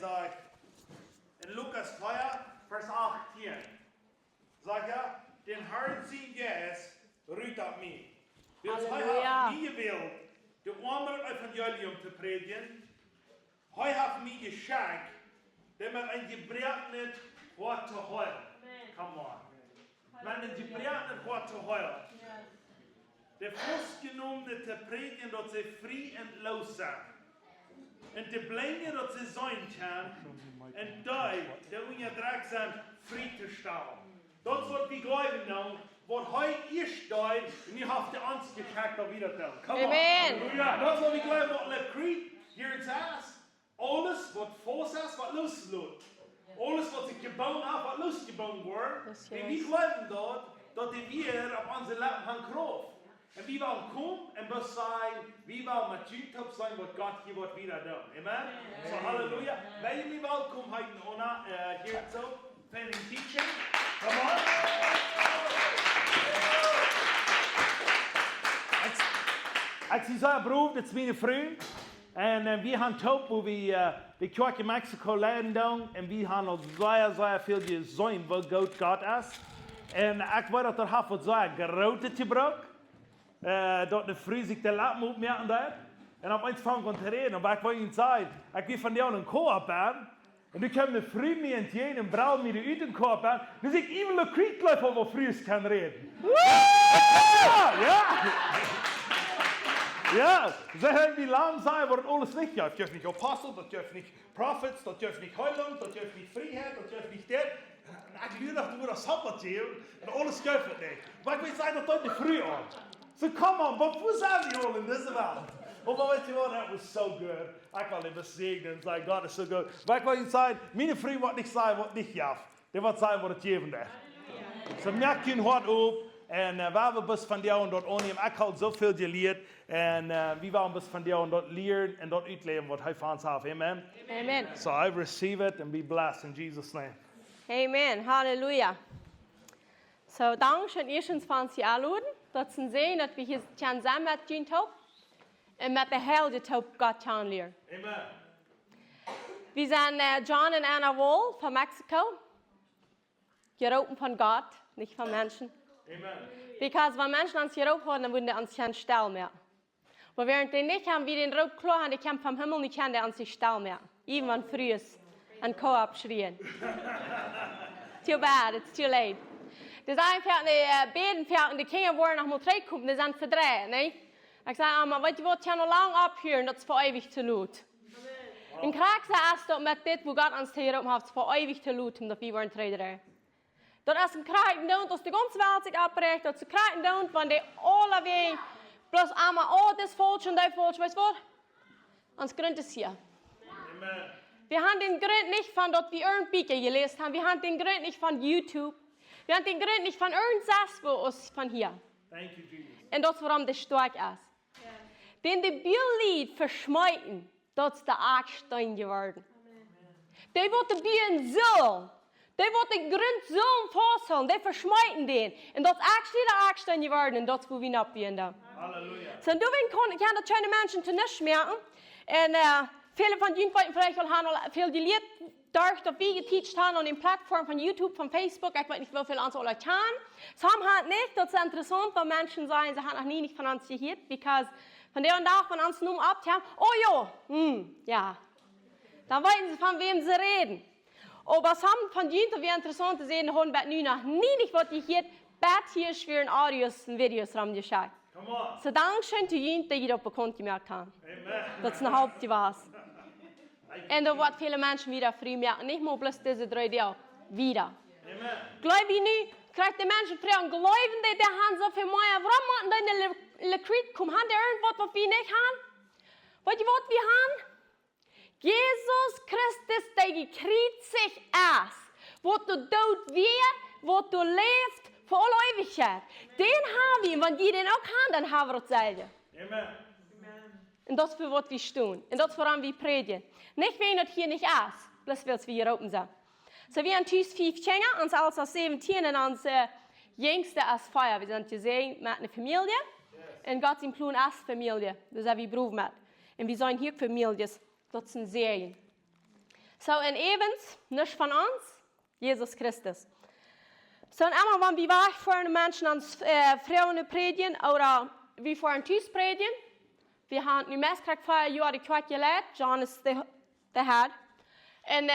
sagt, in Lukas 2, Vers 18, sagt er, den Herrn sieht jetzt, ruht auf mich. Wir haben nie gewählt, das arme Evangelium zu predigen. Heute haben wir geschenkt, damit ein gebrochenes Wort zu heulen. Come on. Man ein gebrochenes Wort zu heulen. Der Fußgenommene zu predigen, dass sie frei und los sind. Und die Blinde, dass sie sein können. Und die, die unterdrückt sind, frei zu stellen. Das ist, was wir glauben nun. Was heute ist da, und ihr habt die Angst geschickt, da wieder zu tun. Come on. Halleluja. Das ist, was wir glauben, was lebt Krieg hier ins Haus. Alles, was vor ist, was loslässt. Alles, was sich gebaut hat, was losgebaut wurde. Und wir glauben dort, dass wir auf unsere Leben haben Kraft. Und wir wollen kommen und was sagen, wir wollen mit YouTube sein, was Gott hier wird wieder tun. Amen? So, Halleluja. Weil wir willkommen heute, Ona, hier so, für den Teaching. Come on. Ik zei broer, dat is mijn vriend. En we gaan top hoe we de kerk in Mexico leiden doen. En we gaan al zeer veel gezien wat God is. En ik weet dat er half wat zeer grote te brok. Dat de vriend zich te laat moet merken dat. En op eens vangen we te reden. Maar ik wil je zeggen, ik wil van jou een koop aan. En nu komen de vriend mee in het heen en brouwen me de uit een koop aan. Dus ik even de kriek blijf over vriend kan reden. Ja! Ja, ze hebben die lang zijn waar het alles niet. Ja, het geeft niet apostel, dat geeft niet prophets, dat geeft niet heiland, dat geeft niet vrijheid, dat geeft niet dit. En ik leer dat we dat sabbat geven en alles geeft het niet. Maar ik weet zeggen dat niet vrij aan. So come on, but hoe zijn die al in deze wereld? Maar weet je wat, that was so good. Ik wil even zegenen en zeggen, God is so good. Maar ik wil je zeggen, mijn vriend wat niet zijn, wat niet geeft. Die wat zijn wat het geven is. So merk je hart op. En we hebben best van jou en dat aannemen. Ik had zoveel geleerd. En we willen best van jou en dat leren en dat uitleven wat hij van ons heeft. Amen? Amen. So I receive it and be blessed in Jesus' name. Amen. Halleluja. So, dank schön eerstens van ons aanloden. Dat ze zien dat we hier samen met Jean Top. En met de hele Top God gaan leren. Amen. We zijn John en Anna Wall van Mexico. Geroepen van God, niet van mensen. Amen. Because wenn Menschen ans hier horen, dann würden die ans keinen Stall mehr. Aber während die nicht haben, wie den Rob klar haben, die kämpfen vom Himmel, nicht kennen die ans sich Stall mehr. Even wenn früh ist, ein Koop schrien. Too bad, it's too late. Das einfach die Bedenferten, die Kinder wollen nach Motrei kommen, die sind verdreht, ne? Ich sage einmal, weil die wird ja noch lang abhören, das ist für ewig zu laut. In Kraak sagt es, mit dem, wo Gott ans hier oben hat, für ewig zu laut, dass wir wollen treten. Dat is een krijgen doen, als de ganze wereld zich afbreekt, dat ze krijgen doen, van die alle wegen, plus allemaal, oh, dit is falsch en dat is falsch, weißt du wat? Ons Grund ist hier. Amen. Wir haben den Grund nicht von dort, wie irgendwie gelesen haben, wir haben den Grund nicht von YouTube, wir haben den Grund nicht von irgendwas, wo es von hier. Thank you, Jesus. Und das, warum das stark ist. Yeah. Denn die Bibellied verschmeiten, dat is de aardstein geworden. Die wordt de bieren zo. Die wordt de grond zo vasthouden. Die verschmeiten den. En dat is actually de aardstein geworden. En dat is waar we niet bieren dan. Halleluja. So, du kan dat kleine mensen te niks merken. En viele von jullie vielleicht haben al veel geleerd. Durch dat we geteacht haben an den Plattformen von YouTube, von Facebook. Ich weiß nicht, wie viele uns alle kennen. Sie haben nicht, das ist interessant, weil Menschen sagen, sie haben noch nie nicht von uns gehört. Because von der und da von uns nur abhaben. Oh ja, ja. Dann wissen sie, von wem sie reden. Aber es haben von Jünter wie interessant zu sehen, haben wir noch nie nicht, was ich hier hier schweren Audios und Videos haben geschaut. Come on. So dankeschön zu Jünter, die das bekannt gemerkt haben. Amen. Das ist eine Hauptwahrheit. Und da wird viele Menschen wieder früh merken, nicht nur bloß diese 3 Jahre, wieder. Amen. Glaub ich nicht, kriegt die Menschen fragen, glauben die haben so viel mehr, warum machen die in den Krieg kommen, haben die irgendwas, was wir nicht haben? Weißt du, was wir haben? Jesus Christus, der gekriegt sich erst, wo du tot wirst, wo du lebst, für alle Ewigkeit. Den haben wir, und wenn die den auch haben, dann haben wir dasselbe. Amen. Und das für was wir stehen. Und das woran wir predigen. Nicht wegen das hier nicht ist, bloß weil wir hier oben sind. So wir haben 5 Kinder, uns alles als 17 und uns jüngste als Feuer. Wir sind gesehen mit einer Familie. Und Gott ist Plan als Familie. Das ist wie Beruf mit. Und wir sind hier Familien. Das sind Serien. So, und evens, nicht von uns, Jesus Christus. So, und einmal, wenn wir weg für einen Menschen ans Frauen predigen oder wie für ein Tisch predigen, wir haben nu mest krijgt 4 jaar de kwart geleden, John is de head. En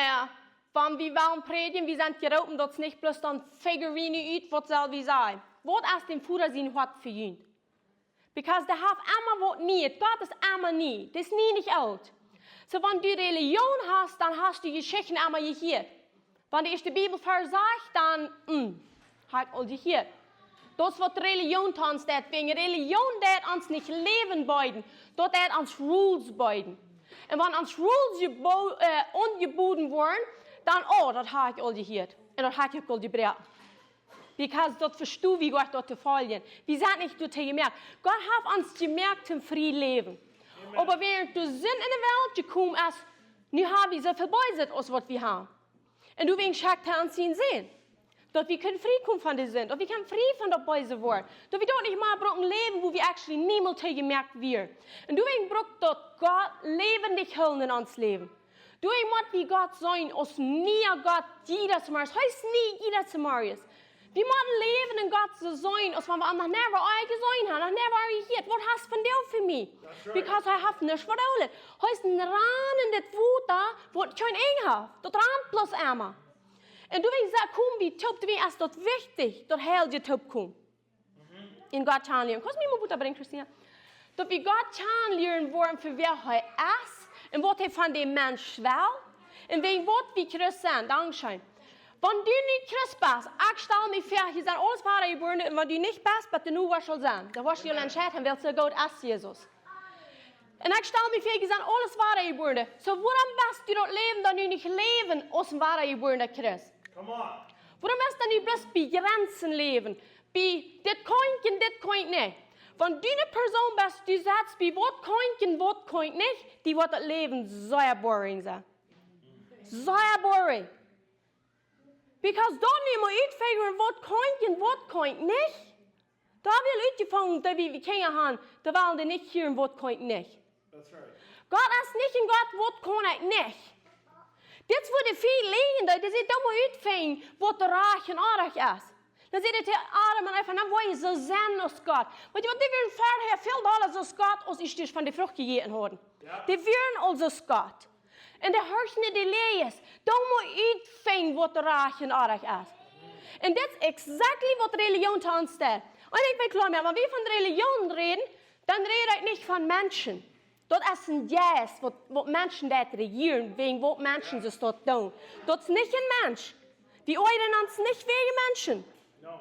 wenn wir wollen predigen, wir sind geroepen dat het niet bloß dan figurine uit, wat zal we zijn. Wat als den Führer zijn wat für ihn? Because der hat immer was nicht, Gott ist immer nie, das ist nie nicht alt. So, wenn du Religion hast, dann hast du Geschichten immer gehört. Wenn die erste Bibel versagt, dann, hat all gehört. Das wird Religion tanzt, wegen Religion, das uns nicht leben beiden, dort uns Rules beiden. Und wenn uns Rules ungeboten werden, dann, das habe ich all gehört. Und das habe ich all gebracht. Because dat verstoe wie Gott dort te volgen. Wir sind nicht dort gemerkt. Gott hat uns gemerkt zum freien Leben. Amen. Aber während du sind in der Welt gekommen ist, nu haben wir so viel Beise, als was wir haben. Und du willst uns sehen. Dass wir können frei kommen von der Sünde. Dass wir können frei von der Beise werden. Dass wir dort nicht mal brauchen leben, wo wir actually niemals gemerkt werden. Und du willst dort Gott lebendig holen in uns Leben. Du willst wie Gott sein, als nie Gott jeder zu Marius. Heißt nie jeder zu Marius. Wir müssen leben in Gott so sein, als wenn wir noch nicht gesehen haben, noch nicht gehört. Was hast du von dir für mich? Right. Because I have nicht verdaut. Heißt ein Ran in das Wunder, wo ich kein Eng habe. Das Ran plus einmal. Und du willst sagen, komm, wie top, du willst das wichtig, das Heil die top kommen. In Gott kennenlernen. Kannst du mir mal Butter bringen, Christina? Dass wir Gott kennenlernen wollen, für wer er ist, und was er von dem Mensch will, und wegen was wir Christ sind. Dankeschön. Wenn du nicht Christ bist, ich stelle mich vor, hier sind alles Vater geboren, und wenn du nicht bist, bitte nur was soll sein. Dann wirst du entscheiden, wer so gut ist, Jesus. Und ich stelle mich vor, hier sind alles Vater geboren. So, warum bist du dort leben, dann du nicht leben als ein Vater geborener Christ? Come on. Warum bist du nicht bloß bei Grenzen leben? Bei, das kann ich nicht. Wenn du eine Person bist, die sagst, bei was kann ich nicht, die wird das Leben sehr boring sein. Sehr boring. Because dan niet meer uitvegen wat kan ik niet. Daar wil uitgevangen dat we kunnen gaan, dat willen we niet hier wat kan ik niet. That's right. God is niet een God wat kan ik niet. Dit is voor de veel leenden, dat ze dan maar uitvegen wat de raag en aardig is. Dan zit het hier Adam en even, dan wil je zo zijn als God. Want je wat die willen verder veel dollars als God, als ik dus van de vrucht gegeten hadden. Ja. Die willen als God. En de hersenen die leeg is, dan moet je uitvinden wat de raag en aardig is. En dit is exactly wat religion aanstelt. En ik ben klaar met, wanneer we van religion reden, dan reden ik niet van mensen. Dat is een jas, wat mensen dat regieren, wegen wat mensen ze dat doen. Dat is niet een mens. Die oren ons niet wegen mensen. No.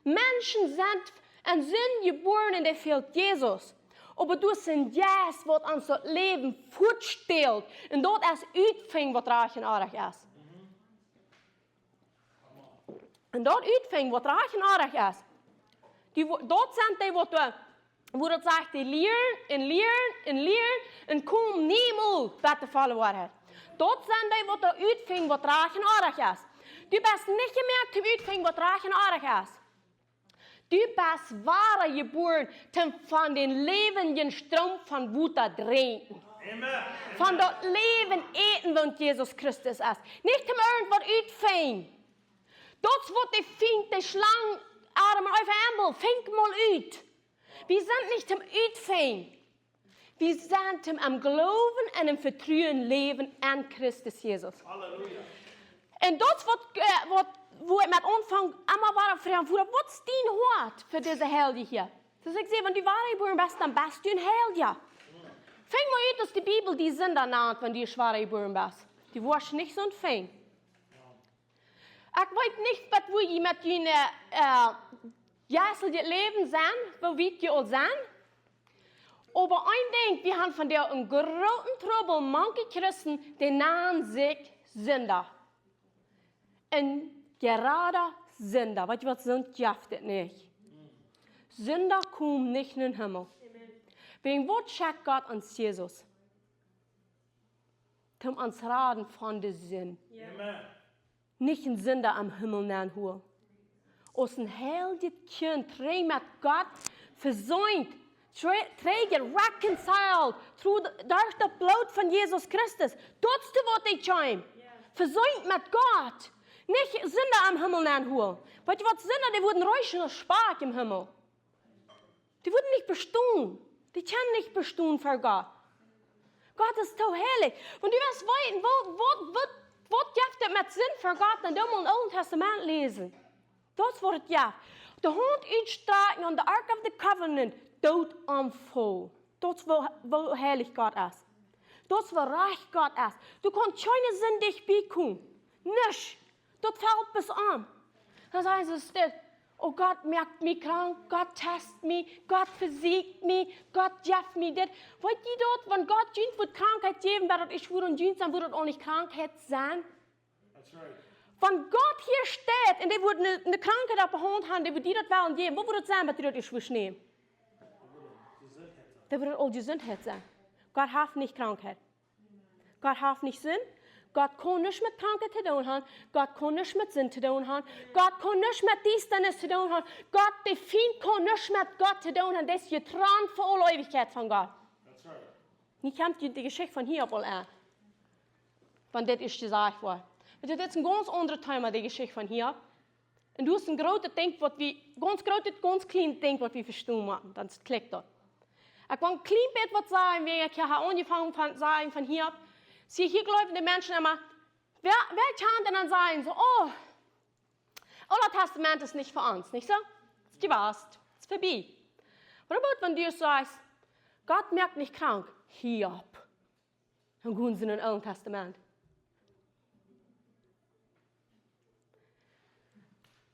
Menschen sind geboren in der Welt Jesus. Aber du sind jas, wat ons dat leven voortstelt. En dat is uitving wat raag en aardig is. En dat uitving wat raag en aardig is. Dat zijn die wat wo dat zegt, die leren en komen niemals bij de vallen waarheid. Dat zijn die wat uitving wat raag en aardig is. Du bist niet gemerkt te uitving wat raag en aardig is. Du bist wahre geboren, von den lebenden Strom von Wunder trinken. Amen. Von dat Leben eten, want Jesus Christus ist. Nicht um irgendwas uitvingen. Dat wat die vindt, die slang, Adam en Eva, fink mal uit. Wir sind nicht im Uitvingen. Wir sind im Glauben und im Vertrauen leben an Christus Jesus. Halleluja. En dat wo ik met aanvang allemaal waren vragen, wat is die hoort voor deze helden hier? Dus ik zei, want die waren geboren best, dan best du een held. Fang mal uit, dass die Bibel die Sünder nennt, wenn du schwer geboren bist. Die wirst nicht so fang. Ich weiß nicht, was wir mit deinem jährlichen Leben sind, wo wir die all sind. Aber ein Ding, wir haben von der einen großen Trouble, manche Christen, die nennen sich Sünder. Und gerade Sünder, weißt du was, Sünd jaftet nicht. Sünder kommen nicht in den Himmel. Wegen was schickt Gott uns Jesus? Um uns raten von der Sünde. Amen. Nicht ein Sünder am Himmel nennen holen. Als ein heldes Kind, trägt mit Gott versöhnt, trägt reconciled, durch das Blut von Jesus Christus. Das ist was ich komme. Versäumt mit Gott. Nicht Sünder am Himmel nachholen. Weißt du was, Sünder, die wurden räuschen und Spark im Himmel. Die wurden nicht bestehen. Die können nicht bestehen für Gott. Gott ist so heilig. Und du wirst weiten, was gibt es mit Sinn für Gott, wenn du mal im Alten Testament lesen? Das wird es ja. De Hand uitstrekken aan de Ark of the Covenant, dood am vol. Dat is wo heilig Gott ist. Dat is wo reich Gott ist. Du kannst keine sündig bekommen. Nicht. Das fällt bis an. Dann sagen sie still. Oh Gott merkt mich krank, Gott testet mich, Gott versiegt mich, Gott jeft mich das. Weißt du dort, wenn Gott uns wird Krankheit geben, wird ich würde uns dann würde auch nicht Krankheit sein. That's right. Wenn Gott hier steht und die würde eine Krankheit auf der Hand haben, die würde dir das wollen geben, wo würde es sein, dass die das ist nehmen? Der würde all Gesundheit sein. Gott hat nicht Krankheit. Gott hat nicht Sinn. Gott kann nicht mit Krankheit zu tun haben. Gott kann nicht mit Sinn zu tun haben. Gott kann nicht mit dies und das zu tun haben. Gott, der Feind kann nicht mit Gott zu tun haben. Das ist getrennt für alle Ewigkeit von Gott. That's right. Ich kenne die Geschichte von Hiob an. Wenn das ist gesagt worden. Das ist ein ganz anderes Thema, die Geschichte von Hiob. Und du hast ein großes Ding, was wir, ganz kleines Ding, was wir verstehen machen. Dann klickt das. Ich will ein klein bisschen was sagen, wie ich hier angefangen habe zu sagen von Hiob. Sie hier glauben die Menschen immer, wer kann denn dann sagen, so, oh, Altes Testament ist nicht für uns, nicht so? Das ist die Wahrheit, das ist vorbei. Was about, wenn du sagst, Gott merkt nicht krank, Hiob. Dann gehen sie in den Alten Testament.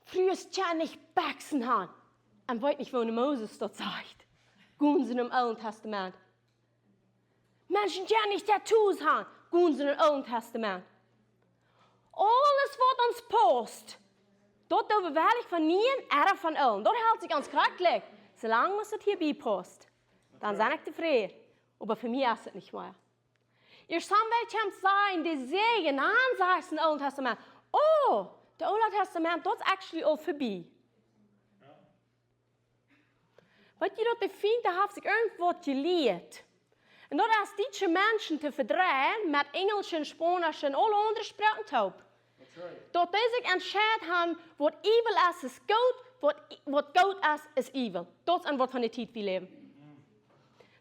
Früher ist ja nicht wachsen haben. Und weiß nicht, wo Moses dort sagt. Gehen sie im Alten Testament. Menschen, die ja nicht Tattoos haben, gehen sie im Alten Testament. Alles, was uns post, dort überwältigt von niemandem, er von allen. Dort hält sich ganz kranklich. Solange es hier beipost, dann bin ich zufrieden. Aber für mich ist es nicht mehr. Ihr Samwelt kann sein, die Segen ansagt im Alten Testament. Oh, der Alte Testament, das ist actually all vorbei. Weißt du, die Fiende haben sich irgendwo gelehrt. Und dat is die Menschen te verdrehen met Engels en Spanisch en alle andere sprachen taub. Dat die zich entscheiden haben, wat evil is, is goed, wat goed is evil. Dat is wat van de tijd we leven.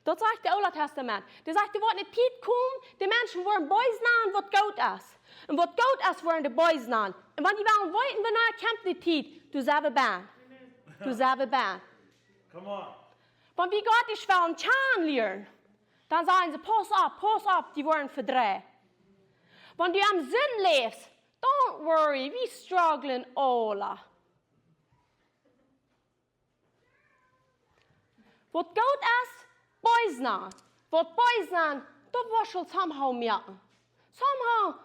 Dat zegt het Oude Testament. Die zegt, wat in de tijd komt, de mensen worden bijstaan wat goed is. En wat goed is, worden de bijstaan. En wanneer die willen weten, wanneer komt de tijd, du selber ben. Du selber ben. Come on. Want wie Gott is wel een tjan leren. Dann sagen sie, pass auf, die werden verdreht. Wenn du am Sinn lebst, don't worry, we struggling alle. Was gut ist, Beusnan. Was Beusnan, das war schon somehow merken. Somehow,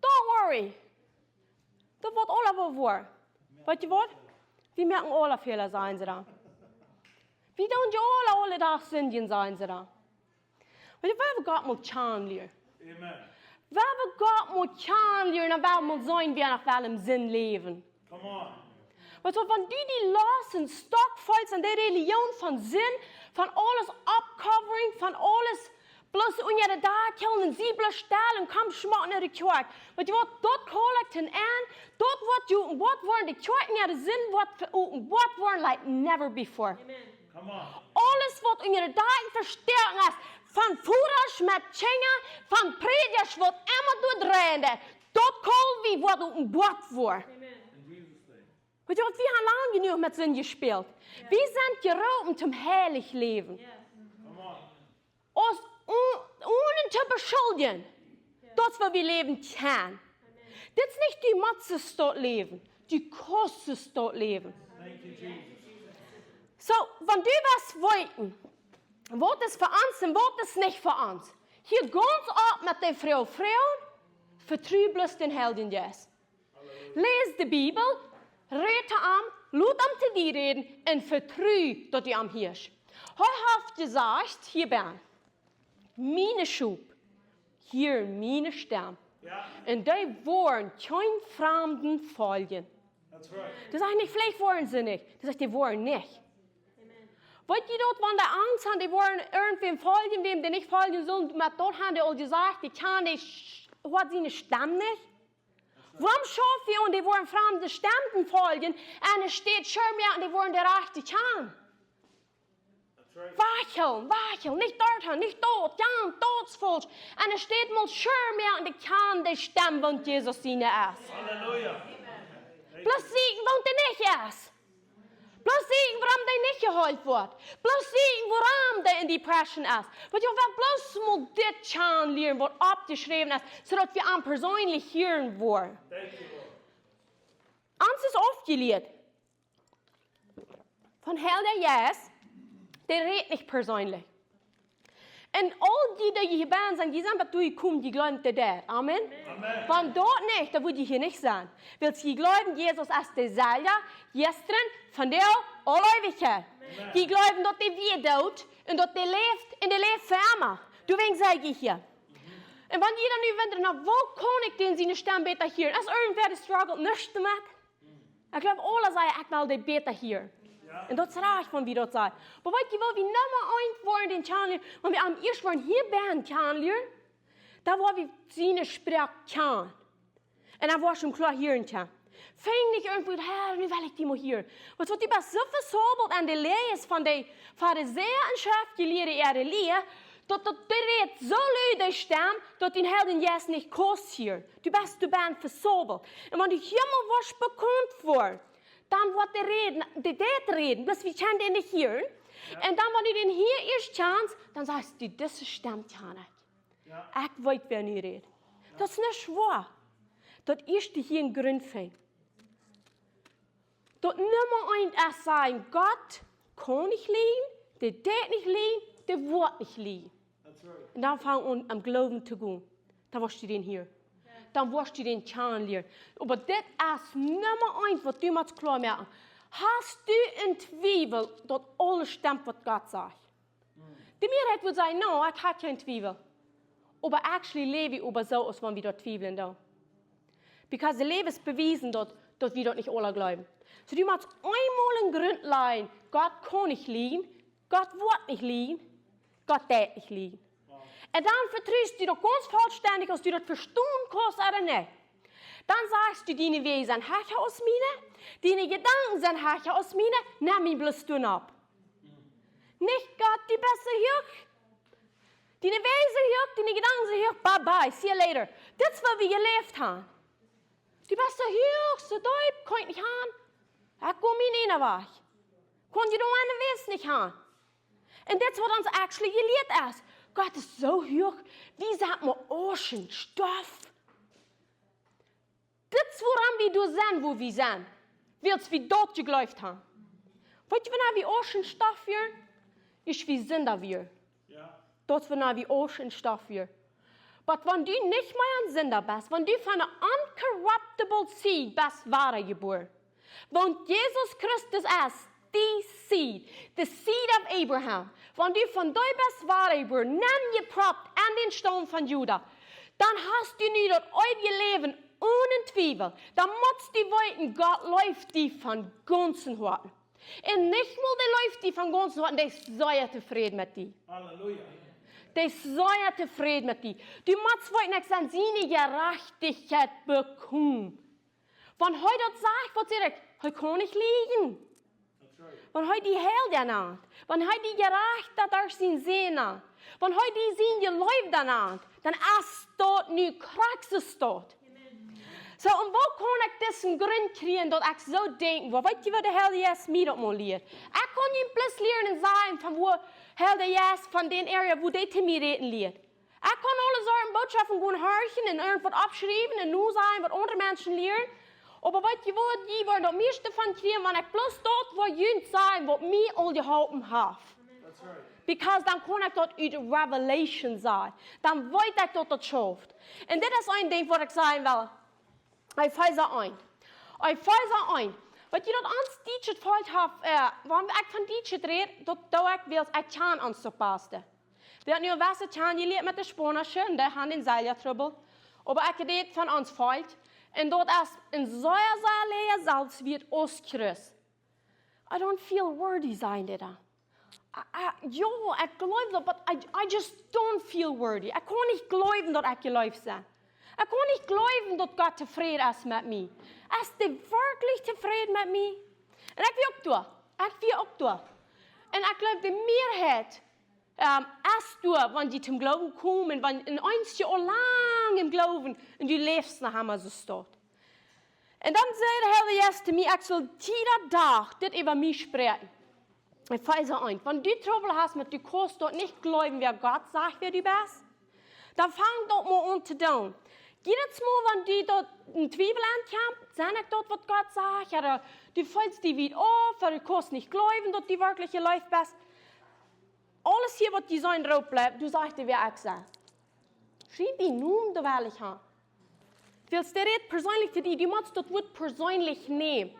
don't worry. Das wird alle wohl. Weißt du was? Wir merken alle Fehler, sagen sie da. Wir tun ja alle Tag Sünden, sagen sie da. Maar we hebben God moet leren. Amen. We hebben God moet leren en we moeten zijn wie nach welchem Sinn leven. Come on. Want wenn du die lassen, stockvoll an der Religion von Sinn, von alles Upcovering, von alles bloß unter der Darkillen und sie bloß stellen und komm schmacken in die Kirche. Want je wordt dort kollekten an, dort wordt je, wat worden die Kirchen in de Sinn, wat worden like never before. Amen. Come on. Alles wat in je dagen versterken is. Van voeders met tjingen, van predikers wat immer doordrijden. Dat kan wie wat op een bord voor. Amen. In Jesus' name. Weet je wat, we hebben lang genoeg met zin gespeeld. Yeah. We zijn geroepen zum heilig leven. Yes. Come on. Ons ohne te beschuldigen. Dat is wat we leven kunnen. Amen. Dit is niet die matses tot leven. Die kostes tot leven. Thank you, Jesus. So, wenn du was wollten, wat is voor ons en wat is niet voor ons. Hier ganz op met de vrouw. Vertrouw bloß den Helden Jezus. Lees de Bibel, red am, laat am te die reden en vertrouw dat je am hirsch. Hij heeft gezegd, hier ben mijn schub, hier mijn stem. Yeah, En die worden geen vreemden volgen. that's right. Dat is niet vielleicht worden ze niet, dat zegt die worden niet. Weet je dat, wenn die Angst haben, die wollen irgendwem folgen, wem die nicht folgen sollen, aber dort haben die all gesagt, die kann nicht, hat sie eine Stamm nicht. Waarom schaffen wir und die wollen fremde Stammen folgen und es steht schon mehr und die wollen der rechte Kahn. Wachel, nicht dorthin, nicht dort, ja, doodsfalsch. Und es steht mal schon mehr und die Kahn der Stamm wohnt Jesus in der ist. Halleluja. Bloß siegen wohnt er nicht erst. Bloß siegen, warum der nicht geholt wird. Bloß siegen, warum der in Depression ist. Weil wir bloß mal das Kahn lernen, was abgeschrieben ist, sodass wir am persönlich hören wollen. Uns ist aufgelehrt. Von Hell der Yes, der redet nicht persönlich. Und all die hier bei sind, die sind bei dir gekommen, die glauben der. Amen. Amen. Von dort nicht, da würde ich hier nicht sein. Weil sie glauben, Jesus ist der selber, gestern, von der, all Ewigkeit. Die glauben, dass der wieder tut und dass der lebt und der lebt für immer. Du wegen sage ich hier. Und wenn jeder nu wundert, wo kann ich denn seine Stammbeter hier? Als irgendwer der struggelt nicht damit. Ich glaube, alle sagen, ich will den Beter hier. Ja. En dat is raar van wie dat zei. Maar weet je wel, wie nummer 1 worden in Chandler, want we am eerst waren hier bij in Chandler, da war wir seine Sprache kann. Und dann war schon klar hier in Chandler. Fing nicht irgendwo, Herr, nu will ich die mal hier. Want wat die was so versobelt an der Lehre ist von der Pharisäer und Schriftgelehrten ihre Lehre, dat der redt so luide stem, dat die Helden jetzt nicht kost hier. Du bist versobelt. Und wenn die hier mal was bekannt wird, dann wird der reden, der reden, bloß wir können den nicht hören. Ja. Und dann, wenn du den hier erst chance, dann sagst du, das stimmt ja nicht. Ja. Ich weiß, wer nicht redet. Ja. Das ist nicht wahr. Das ist hier ein Grund fängt. Das Nummer 1 ist sagen, Gott kann nicht lieben, der nicht lieben, der wird nicht lieben. Right. Und dann fangen wir an, am Glauben zu gehen. Dann wirst du den hier. Dann wirst du den kennenlernen. Aber das ist Nummer 1, was du musst klar machen. Hast du in Zweifel, dass alles stimmt, was Gott sagt? Die Mehrheit würde sagen, no, ich habe keinen Zweifel. Aber actually lebe ich aber so, als wenn wir dort zweifeln. Because das Leben ist bewiesen, dass wir dort nicht alle glauben. So du musst einmal einen Grund leiden, Gott kann nicht liegen, Gott wird nicht liegen, Gott wird nicht liegen. Und dann vertraust du doch ganz vollständig, als du das verstehen kannst oder nicht. Dann sagst du, deine Wege sind Herrscher aus mir, deine Gedanken sind Herrscher aus mir, nimm ihn bloß tun ab. Nicht Gott, die beste hier. Deine Wege sind hier, deine Gedanken sind hier, bye bye, see you later. Das ist, was wir gelebt haben. Die beste hier, so deut, kann ich nicht haben. Ich komme in einen Weg. Kann ich doch eine Wege nicht haben. Und das, was uns actually gelehrt ist. Gott ist so hoch, wie sagt man Ocean, Stoff. Das, woran wir da sind, wo wir sind, wird wie dort geglaubt haben. Weißt du, wenn wir Ocean Stoff hier, ist wie sind da wir. Ja. Dort, wenn wir Ocean Stoff hier. Aber wenn du nicht mehr ein Sünder bist, wenn du von einer uncorruptible Seed bist, wahre geboren, wenn Jesus Christus ist, die Seed, the Seed of Abraham, wenn du von dir bist, wahre geboren, nimm geprobt an den Stone von Juda, dann hast du nicht das euer Leben ohne Zweifel. Dann musst du weiten, Gott läuft die von ganzen Herzen. Und nicht nur der läuft die von ganzen Herzen, der ist sehr zufrieden mit dir. Halleluja. Der ist sehr zufrieden mit dir. Du musst weiten, dass seine Gerechtigkeit bekommen. Wenn heute das sagt, was sie sagt, heute kann ich liegen. Wenn heute die Heil danach, wenn heute die Gerechte durch sein Sehnen, wenn heute die Sehnen die Leib danach, dann ist dort nie Praxis dort. So, und wo kann ich diesen Grund kriegen, dass ich so denke, weißt du, was der Herr jetzt mir dort mal lehrt? Ich kann ihm bloß lernen und sagen, von wo Herr jetzt, von den Area, wo die zu mir reden lehrt. Ich kann alle solche Botschaften gehen hören und irgendwas abschreiben und nur sagen, was andere Menschen lehren. Aber weißt du, wo die wollen das meiste von kriegen, wenn ich bloß dort, wo jemand sagen, was mir all geholfen hat. Because dann kann ich dort über Revelation sagen. Dann weiß ich dort das schafft. Und das ist ein Ding, was ich sagen will. Ich feiere ein. Weißt du, das uns Dietschet fällt hat, wenn ich von Dietschet rede, dort will ich kann uns so passen. Wir haben nur was ich kann, ich mit der Spanischen, und der haben den Seiljatrübbel. Aber ich rede von uns fällt. Und dort ist ein sehr leer Salz wird ausgerüstet. I don't feel worthy sein da. Ja, ich glaube, aber I just don't feel worthy. Ich kann nicht glauben, dass ich geläuft bin. Ich kann nicht glauben, dass Gott zufrieden ist mit mir. Ist er wirklich zufrieden mit mir? Und ich will auch tun. Ich will auch tun. Und ich glaube, die Mehrheit ist da, wenn die zum Glauben kommen, wenn in uns Jahr lang im Glauben und du lebst nach einmal so steht. Und dann sagt der Herr Jesus zu mir, ich soll jeden Tag das über mich sprechen. Ich weiß ein, wenn du Trouble hast mit, du kannst dort nicht glauben, wer Gott sagt, wer du bist, dann fang dort mal an zu tun. Jedes Mal, wenn du dort einen Zweifel ankommst, sag ich dort, was Gott sagt, oder du fällst dich wieder auf, oder du kannst nicht glauben, dass du wirklich läuft bist. Alles hier, was dir so in drauf bleibt, du sagst dir, wer ich sage. Schreib ihn nun, da will ich haben. Willst du reden persönlich zu dir, du musst das Wort persönlich nehmen.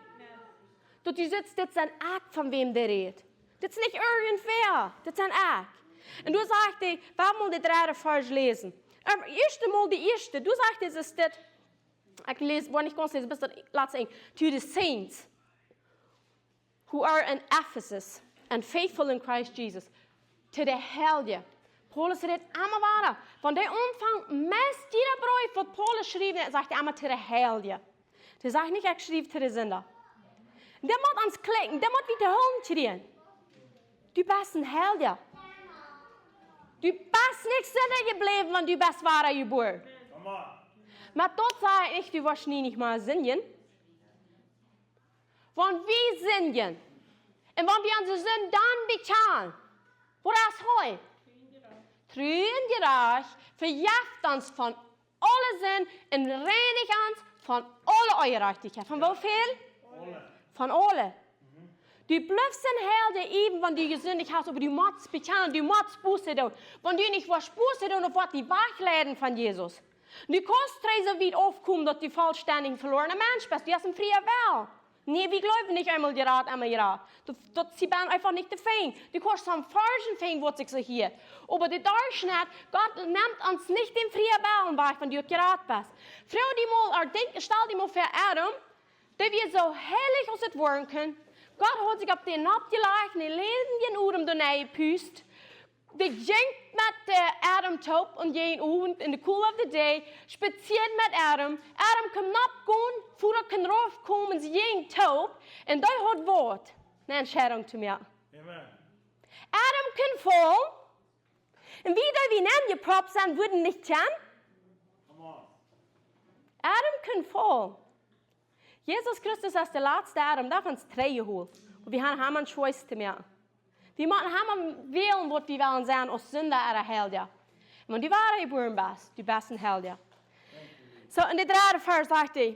Dass du sitzt, das ist ein Akt, von wem der redet. Das ist nicht irgendwer, das ist ein Akt. Und du sagst dir, warum mal die 3 Vers lesen? Die erste, du sagst, es ist das, ich lese, wenn ich ganz lese, bis das letzte Eng, to the saints who are in Ephesus and faithful in Christ Jesus, to the Helden. Paulus redet immer weiter. Von der Anfang, meist jeder Brief, was Paulus schrieb, sagt er immer zu den Helden. Der sagt nicht, ich schrieb zu den Sünder. Der muss uns klicken, der muss wieder rumdrehen. Du bist ein Held. Du bist nicht Sünder geblieben, wenn du bist wahrer geboren. Aber dort sage ich, du wirst nie nicht mal singen. Wenn wir singen, und wenn wir unsere Sünden dann bezahlen, wo das heute? Trüen gerecht, verjagt uns von allen Sünden und reinigt uns von aller Ungerechtigkeit. Von wie viel? Von allen. Du bleibst ein Held, eben wenn du gesündigt hast, aber du musst bezahlen, du musst Buße tun. Wenn du nicht was Buße tun, dann wird die wegleiten von Jesus. Du kannst so weit aufkommen, dass du vollständig verlorener Mensch bist. Du hast ein freier Will. Nee, wir glauben nicht einmal gerad, einmal gerad. Sie sind einfach nicht der Feind. Du kannst am falschen Feind, was ich so hier. Aber der Durchschnitt, Gott nimmt uns nicht den freien Willen weg, wenn du gerad bist. Frau die mal, stell dir mal vor Adam, der wir so heilig aus es werden können. Gott hat sich auf den abgelegt, die Leben Uhren daneben gepust. Die jinkt mit Adam top und jeden Abend in the cool of the day, spaziert mit Adam. Adam kann abgehen, vorher kann raufkommen, sie jinkt top. Und da hat Wort eine Entscheidung zu mir. Amen. Adam kann fallen. Und wie nennen die Props sind, würden nicht tun. Adam kann fallen. Jesus Christus ist der letzte Adam, darf uns 3 holen. Und wir haben eine Choice zu mir. Wir müssen wählen, was wir wollen sein, als Sünder oder Helden. Und wenn du wahre geboren bist, du bist ein Held. So, in der 3. Vers sagt er,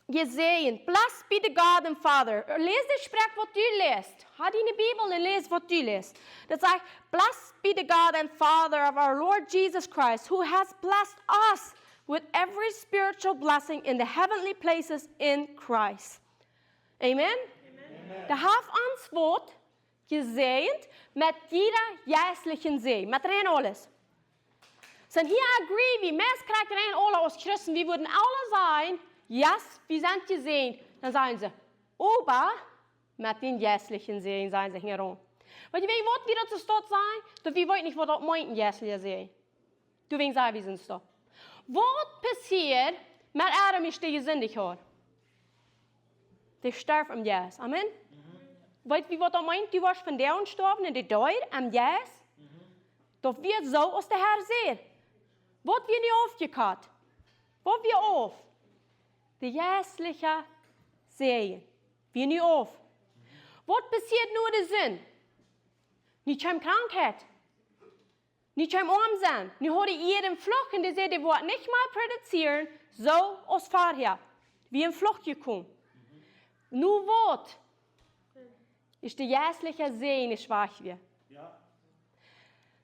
gesehen, blessed be the God and Father. Lies das Sprech, was du liest. Hat in die Bibel und lies, was du liest. Das sagt, blessed be the God and Father of our Lord Jesus Christ, who has blessed us with every spiritual blessing in the heavenly places in Christ. Amen? Amen. Der hat uns Wort gesegnet mit jeder geistlichen Segen, mit rein alles. So hier agree wir, meist kriegt rein alle aus Christen, wir würden alle sagen, yes, wir sind gesegnet. Dann sagen sie, aber mit den geistlichen Segen sagen sie herum. Weil wir wollen wieder zu dort sein, dass wir wollen nicht, was dort meinten, geistliche Segen. Du willst sagen, wir sind dort. Was passiert mit Adam, ist der gesündigt hat? Der starb am Jas. Amen? Weißt du, was er meint? Du warst von der und gestorben in der Deur am Jas. Doch wir so aus der Herr sehen. Was wir nicht aufgekauft? Was wir auf? Der jässliche Segen. Wir nicht auf. Was passiert nur der Sinn? Nicht schon Krankheit. Nicht schon arm sein. Nicht heute jeden Flucht und die sagt, die wird nicht mal produzieren, so aus vorher. Wie in Flucht gekommen. Nur was? Ist der jässliche Segen schwach wird. Ja.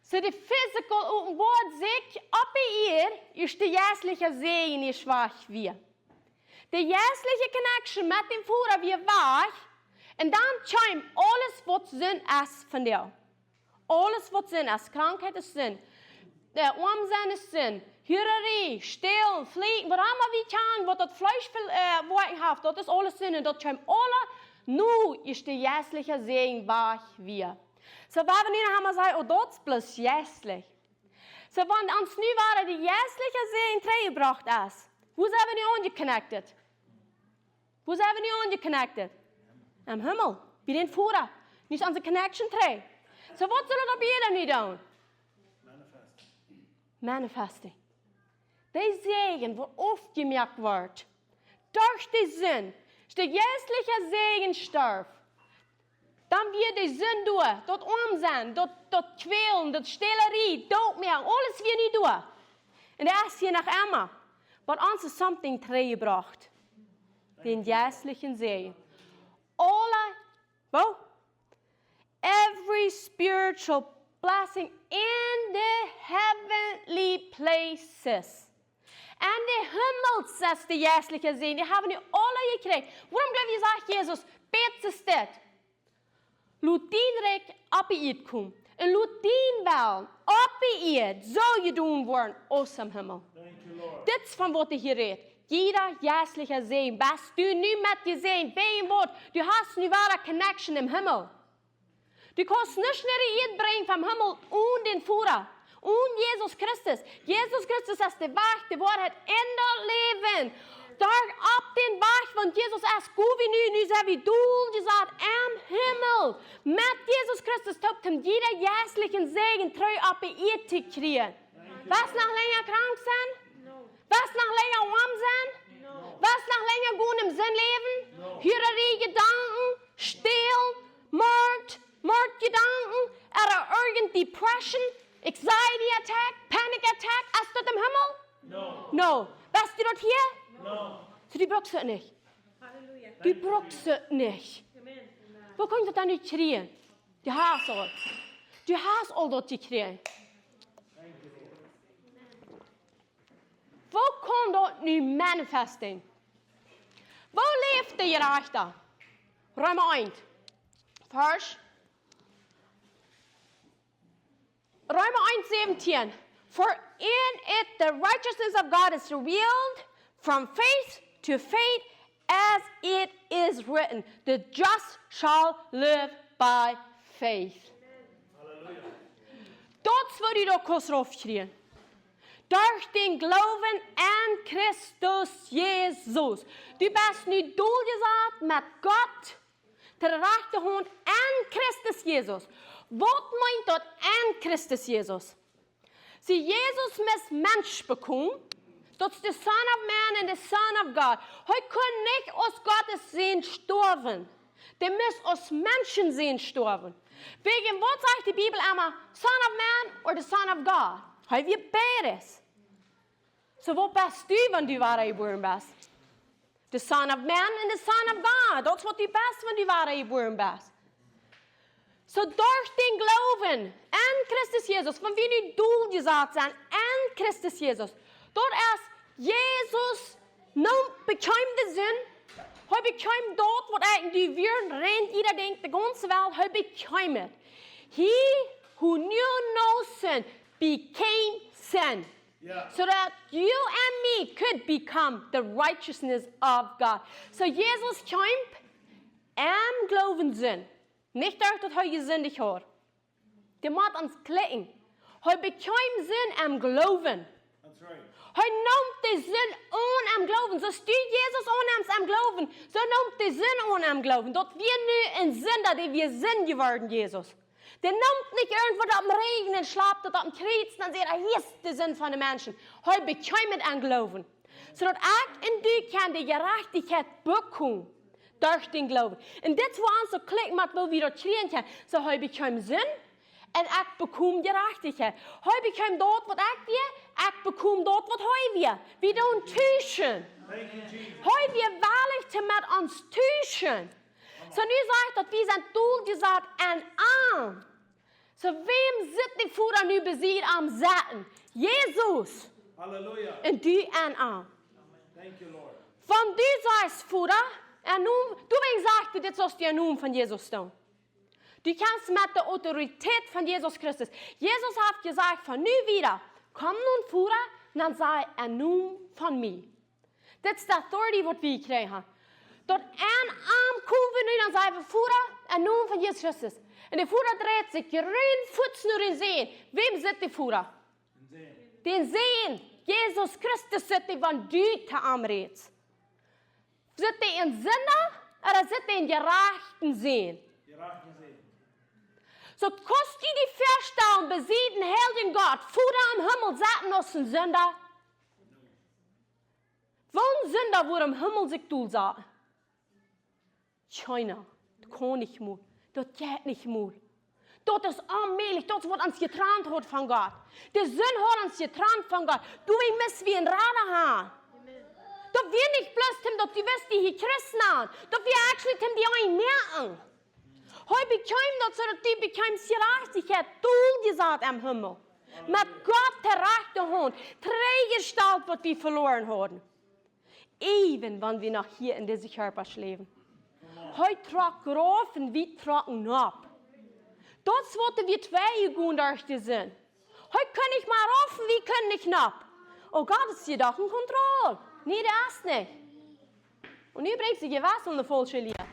So die physical und Wort sich ab ihr ist der jässliche Segen schwach wird. Der jässliche Connection mit dem Führer wird wach und dann scheint alles, was Sinn ist von dir. Alles, was Sinn ist. Krankheit ist Sinn. Der Armsein ist Sinn. Hürerie, Stillen, Fliegen, was immer wir kann, was das Fleisch hat, das ist alles Sinn. Und das scheint alle, nur ist der jässliche Segen wach wir. So, wenn wir haben gesagt, oh, das ist bloß jässlich. So, wenn uns nu waren die jährliche Segen terechtgebracht ist, wo sind wir nu angeconnected? Wo sind wir nu angeconnected? Am Himmel, bei den Führer. Nicht unsere Connection trägt. So, was soll das jeder nicht tun? Manifesting. Der Segen, wo oft gemerkt wird, durch den Sinn, ist der jährliche Segen starb. Dann wird der Sinn durch, dort Umsehen, dort Quälen, dort Stellerie, dort mehr, alles wird nicht durch. Und das ist hier nach immer. Aber uns ist something terechtgebracht. Den jährlichen Segen. Alle, every spiritual blessing in the heavenly places. En de hemels is de jästelijke zegen. Die hebben nu alle gekregen. Waarom blijf je zeggen, Jezus, beste stad? Laat die rijk op je komen. En laat die wel op je zou je doen worden als am Himmel. Dit is van wat ik hier reed. Jeder jästelijke zegen. Best du nu met je zegen. Bij een woord. Du hast nu ware connection im Himmel. Du kannst nicht mehr bringen vom Himmel und den Führer. Und Jesus Christus. Jesus Christus ist der Weg, die Wahrheit in das Leben. Dort ab den Weg von Jesus ist gut wie nu sind wie du gesagt am Himmel. Mit Jesus Christus taugt ihm jeder jährlichen Segen treu ab ihr zu kriegen. Was noch länger krank sein? Was noch länger warm sein? Was noch länger gut im Sinn leben? Hürerie, Gedanken, Stehl, Mordgedanken, oder irgendeine Depression, Anxiety Attack, Panic Attack, hast du das im Himmel? No. Weißt du das hier? No. So, die brauchst du nicht. Halleluja. Die brauchst du nicht. Wo kannst du das nicht kriegen? Du hast all. Du hast all das gekriegt. Wo kann das nu manifesting? Wo leeft der Gerechte? Römer 1. Vers. Römer 1:17. For in it the righteousness of God is revealed from faith to faith, as it is written, the just shall live by faith. Hallelujah. Dat wil je ook eens aufschreien. Durch den Glauben an Christus Jesus. Du bist nu doorgezet met Gott, ter rechterhand an Christus Jesus. Wat meint dat an Christus Jesus? Sie Jesus mis Mensch bekommen, dat is de Son of Man and the Son of God. Hij kan niet als Gottes sehen sterven. Der muss als Menschen sehen sterven. Wegen was sagt die Bibel immer, Son of Man or the Son of God? Hij wird beides. So wat bist du, wenn du wahre geboren bist? The Son of Man and the Son of God. Dat is wat du bist, wenn du wahre geboren bist. So durch den Glauben an Christus Jesus, wenn wir nu doorgezet zijn an Christus Jesus, dort erst Jesus bekam de zin, hij bekam dat wat eigenlijk weer rent, ieder denkt de ganze Welt, hij bekam het. He who knew no sin became sin. Yeah. So that you and me could become the righteousness of God. So Jesus kwam am Glauben zin. Nicht durch, dass er gesündigt hat. Der muss uns klicken. Er bekam Sinn am Glauben. That's right. Er nimmt den Sinn an am Glauben. So du Jesus annimmst am Glauben, so nimmt den Sinn an am Glauben. Dort wir nu ein Sünder, die wir Sinn geworden, Jesus. Der nimmt nicht irgendwo da am Regen und schlaft dort am Kriezen und sagt, hier ist der Sinn von den Menschen. Er bekam es am Glauben. So dass ich und du kann die Gerechtigkeit bekommen. Durch den Glauben. Und das war uns so klicken, was wir wieder kriegen können. So, ich bekomme Sinn und ich bekomme Gerechtigkeit. Ich bekomme dort, was ich will, ich bekomme dort, was ich will. Wir tun Tüchen. Thank you, Jesus. Heute wir wahrlich mit uns Tüchen. So, nu sagt dass wir sind durchgesagt an Arm. So, wem sind die Führer nu besiegt am Satten? Jesus. Hallelujah. Und du an Arm. Thank you, Lord. Wenn du sagst, Führer, du sagst, das sollst du Namen von Jesus tun. Du kannst mit der Autorität von Jesus Christus. Jesus hat gesagt, von nu wieder, komm nun Führer, und dann sei ein Namen von mir. Das ist die Authority, die wir gekriegt haben. Dort ein Arm kommen wir nu, dann sagen wir, Führer, ein Namen von Jesus Christus. Und der Führer dreht sich, rein Fuß nur in Sehen. Wem sind die Führer? Den Sehen. Jesus Christus zit die van du te aanreeds. Zit die in zinnen, oder zit die in gerechten Sehen? So kost du die verstellen, besieden heiligen Gott, Vater im Himmel, zaten ons een Sünder. Welchen Sünder wordt im Himmel sich doel zaten? Keiner. Das kann nicht mehr. Das geht nicht mehr. Das ist allmählich, das wird uns getrennt hat von Gott. Der Sünde hat uns getrennt von Gott. Du, ich muss wie ein Rader haben. Das wir nicht bloß, dass du wirst die hier Christen an. Das wir actually die einen merken. Heute bekämen das so, dass die bekämen Gerechtigkeit, du gesagt am Himmel. Mit Gott der rechte Hand, Trägergestalt, was wir verloren haben. Even wenn wir noch hier in diesem Körper leben. Heute trocken rauf und wir trocken ab. Das wollten wir zwei gehen durch die Sinn. Heute kann ich mal rauf und wir können nicht ab. Oh Gott, ist hier doch in Kontrolle. Nee, das ist nicht. Und nu brengt sie gewas om de volksje leer.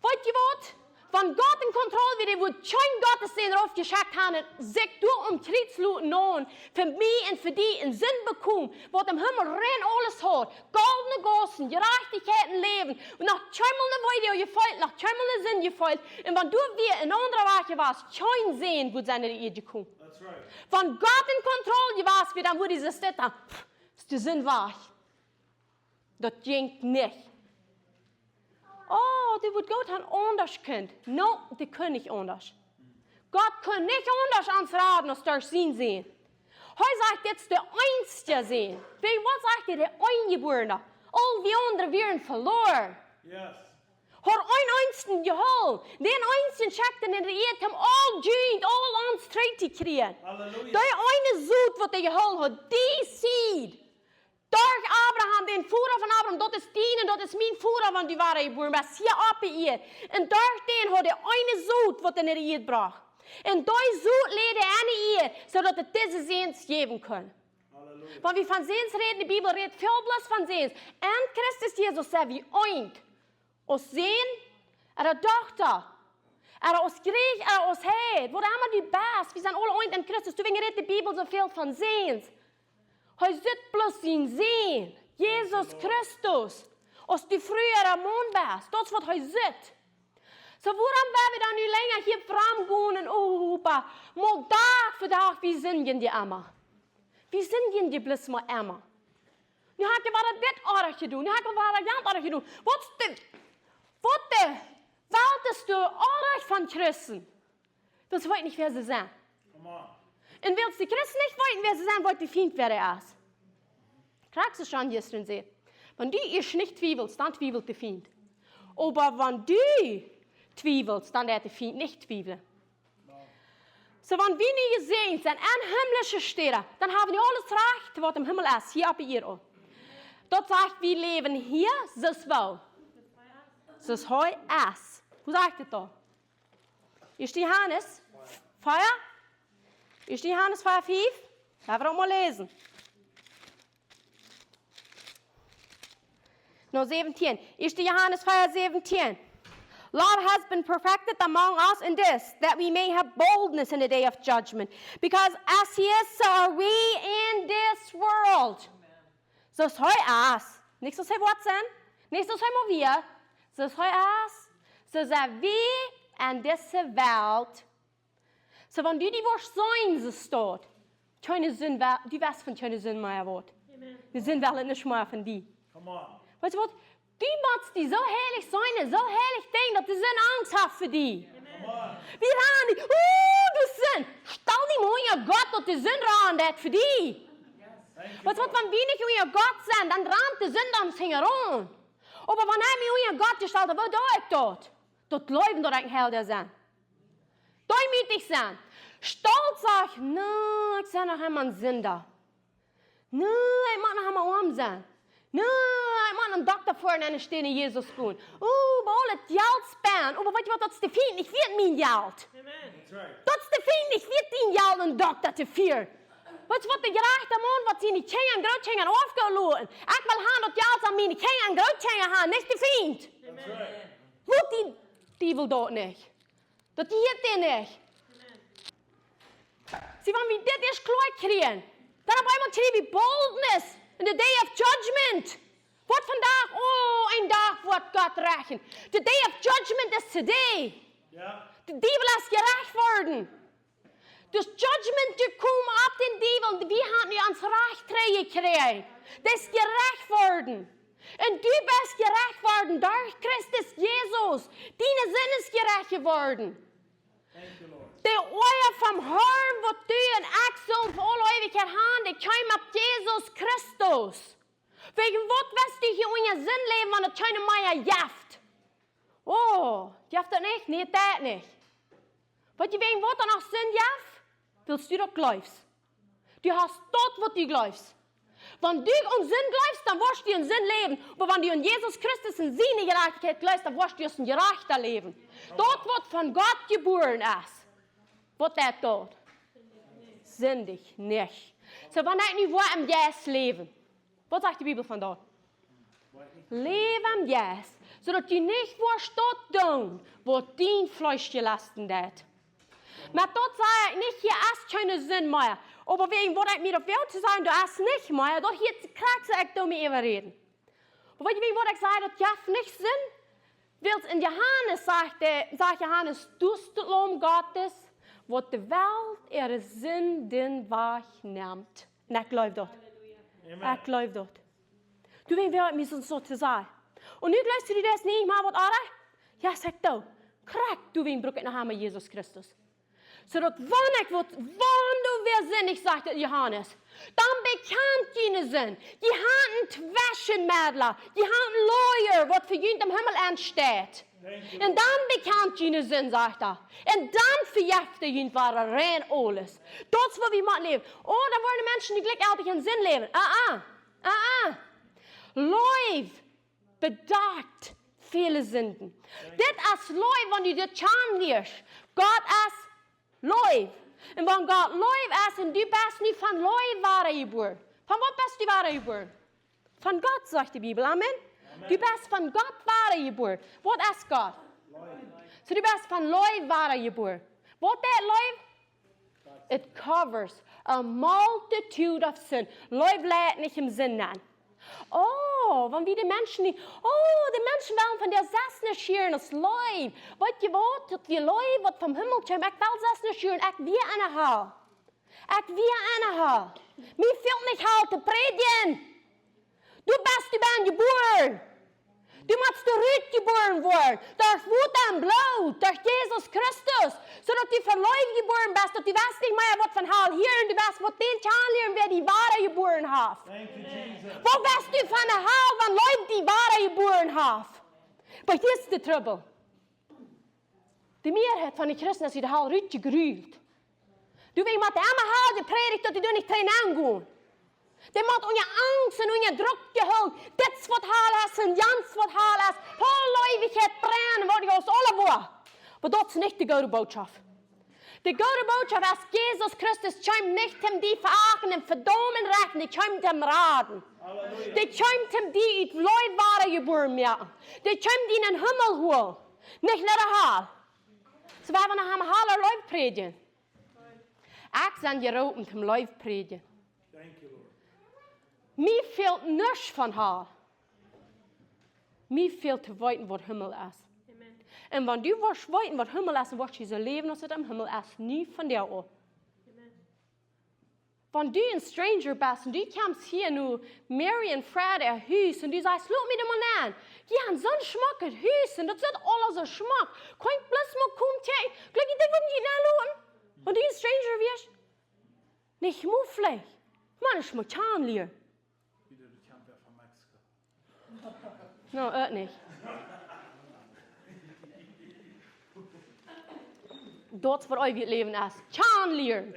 Weet je wat? Van Gott in Kontrolle wieder, wo kein Gottesdienst darauf geschickt haben, sich durch Kriegsluten an, für mich und für die in Sinn bekommen, was im Himmel rein alles hat. Goldene Gossen, Gerechtigkeit im Leben. Und nach zweimal eine Weide gefällt, nach zweimal eine Sinn gefällt. Und wenn du wir in anderer Weise warst, kein sehen, wo seine Erde kommt. Right. Wenn Gott in Kontrolle warst, dann würde diese Städte, ist der Sinn wahr. Das ging nicht. Oh, die wird Gott anders können. No, die können nicht anders. Gott kann nicht anders ans Raden, als durch ihn sehen. Heute sagt jetzt der Einzige sehen. Was sagt ihr, der Eingeborene? All die anderen werden verloren. Yes. Har ein Einzigen geholt. Den Einzigen schackten in der Erde, haben all dient, all ans Treite kriegen. Der eine Sud, was der geholt hat, die Seed. Durch Abraham, den Führer von Abraham, das ist dein und das ist mein Führer, wenn die waren geboren, was hier ab ihr. Und durch den hat er eine Sud, was er in der Erde braucht. Und durch Sud lädt er eine Erde, sodass er diese Sehens geben kann. Wenn wir von Sehens reden, die Bibel redet viel bloß von Sehens. Und Christus Jesus sagt wie eint. Aus Sehen, oder Tochter, oder aus Griech, oder aus Heid. Wo haben wir die Best? Wir sind alle eint in Christus. Deswegen redet die Bibel so viel von Sehens. Hij zit bloß in Sehen. Jesus Christus. Als die frühere Mondbest. Das ist, was hij zit. So, warum werden wir dann nicht länger hier framgehen und Opa, mal Tag für Tag, wie singen die immer? Wie singen die bloß mal immer? Nu heb je wat dit aardig gedaan. Nu heb je wat dat aardig gedaan. Wat de weltest du aardig van Christen? Das weet nicht, wer sie sind. Und willst die Christen nicht wollen, wer sie sein wollt, die Feind wäre erst. Kriegst du schon gestern sehen. Wenn du ihr nicht zweifelst, dann zweifelt der Feind. Aber wenn du zweifelst, dann wird der Feind nicht zweifeln. So, wenn wir nicht gesehen sind, an himmlische Städte, dann haben wir alles recht, was im Himmel ist, hier ab ihr. Dort sagt, wir leben hier, das ist wo? Das ist heu ist. Wo sagt es da? Ist die Johannes? Feuer? Ist die Johannes 5? Da wir auch mal lesen. No 17. Ist die Johannes 17. Love has been perfected among us in this, that we may have boldness in the day of judgment. Because as he is, so are we in this world. So ist heu as. Nicht so sei was sein. Nicht so sei mal wir. So ist heu as. So sind wir in dieser Welt. So, wenn du die Wurst sein so steht, keine Sünde, du weißt von keine Sünde mehr wird. Die Sünde will nicht mehr von dir. Weißt du was? Du musst die so herrlich sein, so herrlich denken, dass die Sünde Angst hat für dich. Wir haben nicht, du Sünde, stell dich mal unter Gott, dass die Sünde randet für dich. Weißt du was, wenn wir nicht unter Gott sind, dann rammt die Sünde uns heran. Aber wenn wir unter Gott gestellt haben, wo tue ich dort? Dort leben dort ein Held sein. Demütig sein. Stolz sagen, no, ich sei noch einmal ein Sünder. No, ich mag noch einmal arm sein. No, ich mag einen Doktor vor einer Stelle Jesus gehen. Bei alle Geld sparen. Aber weißt du was, das ist der Feind, ich wird mein Geld. Das ist der Feind, ich wird dein Geld einen Doktor zu führen. Weißt du was, der gerechte Mann, was sie nicht Kinder, Großkinder aufgeladen. Ich will haben, dass Geld an meine Kinder, Großkinder haben, nicht der Feind. Wo die will dort nicht. Dat hielt hij niet. Sie wollen wie dit is klooi kriegen. Dan op einmal kriegen wir boldness in the day of judgment. Wat vandaag, een dag wordt God rächen. The day of judgment is today. Ja. De duivel is gerecht worden. Dus judgment te komen op den duivel. Wie had nu ons recht gekregen? Dat is gerecht worden. En du bist gerecht worden door Christus Jezus. Deine zin is gerecht geworden. Thank you, Lord. De oor van Herrn wat du en ik zullen voor alle eeuwigheid gaan, die komen op Jezus Christus. Wegen wat wist du hier in je zin leven, want het keine meer jaft? Jaft dat niet? Nee, dat niet. Wat je wegen wat er nog zin jaft? Willst du doch glaubst. Du hast dort, was du glaubst. Wenn du um Sinn glaubst, dann wirst du in Sinn leben. Aber wenn du in Jesus Christus in seine Gerechtigkeit glaubst, dann wirst du ein gerechter leben. Dort, was von Gott geboren ist, wird das dort. Sündig nicht. So, wenn ich nicht war im Yes leben, was sagt die Bibel von dort? Lebe im Yes, sodass du nicht wirst dort tun, wo dein Fleisch gelasten hat. Maar dort sage ich nicht, hier ist keine Sinn mehr. Aber wegen, was ich mir auf Welt zu sagen, du hast nicht mehr, dort hier kriegst du echt damit überreden. Aber wegen, was ich sage, das darf nicht Sinn. Weil in Johannes sagt Johannes, du bist der Lohn Gottes, wo die Welt ihre Sünden wahrnimmt. Und ich glaube dort. Ich glaube dort. Du weißt, wer mir so zu sagen. Und nu glaubst du das nicht mal, was andere? Ja, sag du. Krieg du wen brück nach einmal Jesus Christus. Zodat wann du weer zinnig, sagt Johannes, dan bekend je zin. Je hebt een twaschenmiddelaar, je hebt een lawyer, wat voor jullie am Himmel aanstaat. En dan bekend je zin, sagt er. En dan verjefte je waar rein alles. Dat is wat we moeten leven. Dan worden mensen die gelijk altijd in zin leven. Leef bedacht viele Sünden. Dit is leef, wanneer je dit kan leert. God is Leuf. En wanneer God Leuf is en du bist niet van Leuf waren geboren. Van wat bist du waren geboren? Van God, zegt de Bibel. Amen. Du bist van God waren geboren. Wat is God? So du bist van Leuf waren geboren. Wat dat Leuf? It covers a multitude of sin. Leuf leidt niet im Sinn an. Wanneer wie de mensen niet, de mensen willen van der zesne schieren als Leib. Weet je wat? Dat die Leib wat van Himmel komt, ik wil zesne schieren, ik weer aan de haal. Ik weer aan de haal. Mij fehlt niet haal te predigen. Du bent geboren. Du musst eruit geboren worden. Durch Wut en Blut, durch Jesus Christus. Zodat du van Leib geboren bist, dat du weißt nicht mehr, wat van haal hier en du weißt, wat den kan leren, wer die ware geboren heeft. Thank you, Jesus. Wo bist du von der Haal, wenn Leute die ware geboren haben? Aber hier ist der Trouble. Die Mehrheit von den Christen ist in der Haal richtig gerühlt. Du weißt, mit der Haal gepredigt, dass du nicht drin angehen. Die moet on je angst en on je druk gehouden. Dit is wat haal is en jans wat haal is. Vol eeuwigheid brennen wordt je ons alle woord. Maar dat is niet de goede boodschap. De goede boodschap is Jesus Christus komt niet hem die verachten en verdomen rechten. Die komt hem raden. Die komt hem die uit Leut waren geboren maken. Die komt die in een Himmel holen. Niet naar de haal. Zo we hebben naar hem haal Leut predigen. Ik ben geroepen om Leut predigen. Mij fehlt nichts van haar. Mij fehlt te weten wat Himmel is. Amen. En wanneer du wirst weten wat Himmel is, wordt je zo leven als het am Himmel is. Niet van jou af. Wanneer du een stranger bist en du kommst hier nu, Mary en Fred in huis en du zegt, loop me de man aan. Die hebben zo'n smaak het huis en dat zit alles een smaak. Kan je plus maar komen tegen? Kijk je dit wat je naloten? Wanneer du een stranger wirst? Niet moeflijk. Man, ich muss aanleren. No, nicht. Dat voor euer leven is. Kan leren.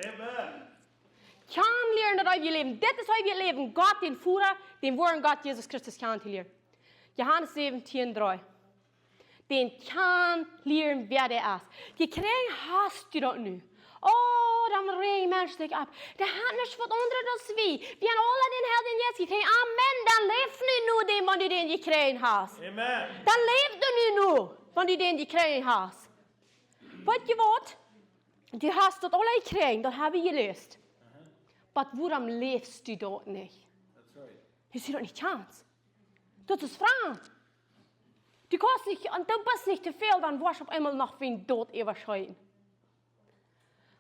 Kan leren dat euer leven. Dit is euer leven. God, den Führer, den woorden God, Jesus Christus, kan te leren. Johannes 17:3. Den kan leren wer der is. Je krijgt hast du dat nu. Dan regen mensen zich op. Dat gaat niet wat onder als wie. We hebben alle den helden jetzt gekregen. Amen. Dan leeft nu den, wanneer den je krijgen hast. Amen. Dan leeft nu, wanneer den je krijgen hast. Weet je wat? Du hast dort alle gekriegt, das habe ich gelöst. Aber warum lebst du dort nicht? That's right. Du siehst doch nicht Chance. Das ist Fragen. Du kannst nicht, und du bist nicht zu viel, dann wirst du auf einmal noch wie ein Tod überschreiten.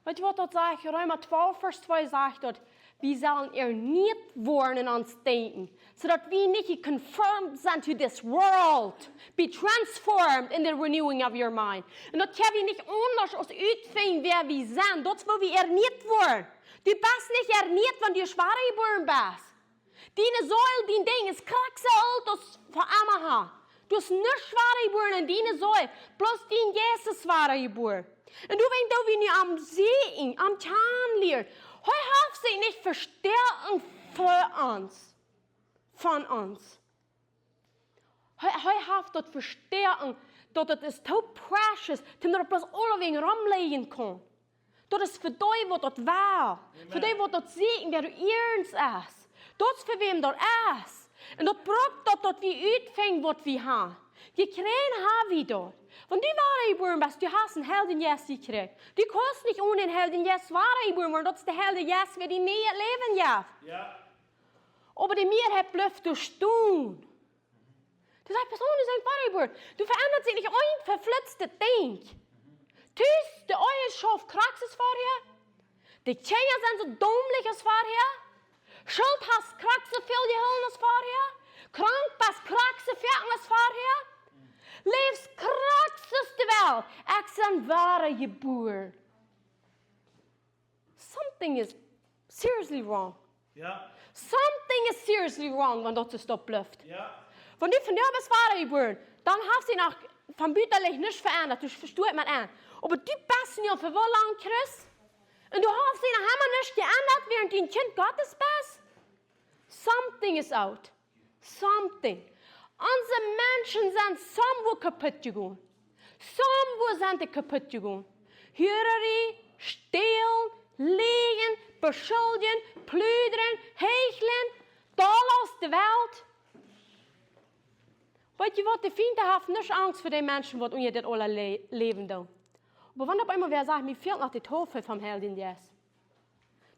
Weißt du, was dort sagt? Römer 12, Vers 2 sagt dort, wir sollen erneuert worden in uns denken, sodass wir nicht conformed sind to this world. Be transformed in the renewing of your mind. Und das können wir nicht anders als uitvinden, wer wir sind. Das wo wir erneuert worden. Du bist nicht erneuert, wenn du schwanger geboren bist. Deine Säule, dein Ding ist kraxelt als von Amaha. Du bist nicht schwanger geboren in deine Säule, bloß dein Jesus schwanger geboren. Und du weißt, du wie am Sehen, am Kennenlernen. Heu hat sich nicht verstärken für uns, von uns. Heu hat dort verstärken, dass es ist so precious, dass man bloß alle wegen rumlegen kann. Das ist für die, was dort war. Für die, was dort sehen, wer du ernst ist. Das ist für wem dort ist. Und das braucht dort, wir uitfängen, was wir haben. Wir kriegen haben wir dort. Wenn du wahre geboren bist, du hast einen Helden Jesus gekriegt. Du kannst nicht ohne einen Helden Jesus wahre geboren werden. Das ist der Helden Jesus, der die mehr leben darf. Ja. Aber die Mehrheit bleibt durch tun. Du sagst, Personen sind wahre geboren. Du veränderst sich nicht ein verflitztes Ding. Tüß, der Eue schafft Kraxes vorher. Die Kinder sind so dummlich als vorher. Schuld hast Kraxe viel gehüllen als vorher. Krank bist Kraxe fertig als vorher. Leefs krakseste wel. Ik zijn ware geboren. Something is seriously wrong. Ja. Something is seriously wrong, wenn dat zo blijft. Ja. Wenn du von dir bist ware geboren, dann hast du nach von Büterlich nicht verändert. Du verstehst man an. Aber du bist nicht für wie lange Christ? Und du hast sie noch immer nicht geändert, während du ein Kind Gottes bist? Something is out. Something. Unsere Menschen sind somwo kaputt gegangen. Somwo sind die kaputt gegangen. Hurerei, stehlen, legen, beschuldigen, plüdern, hecheln, da aus der Welt. Weißt du was, die Feinde haben nicht Angst vor den Menschen, die unter das alle leben. Aber wenn auf einmal wer sagt, mir fehlt noch die Taufe vom Helden Jesus.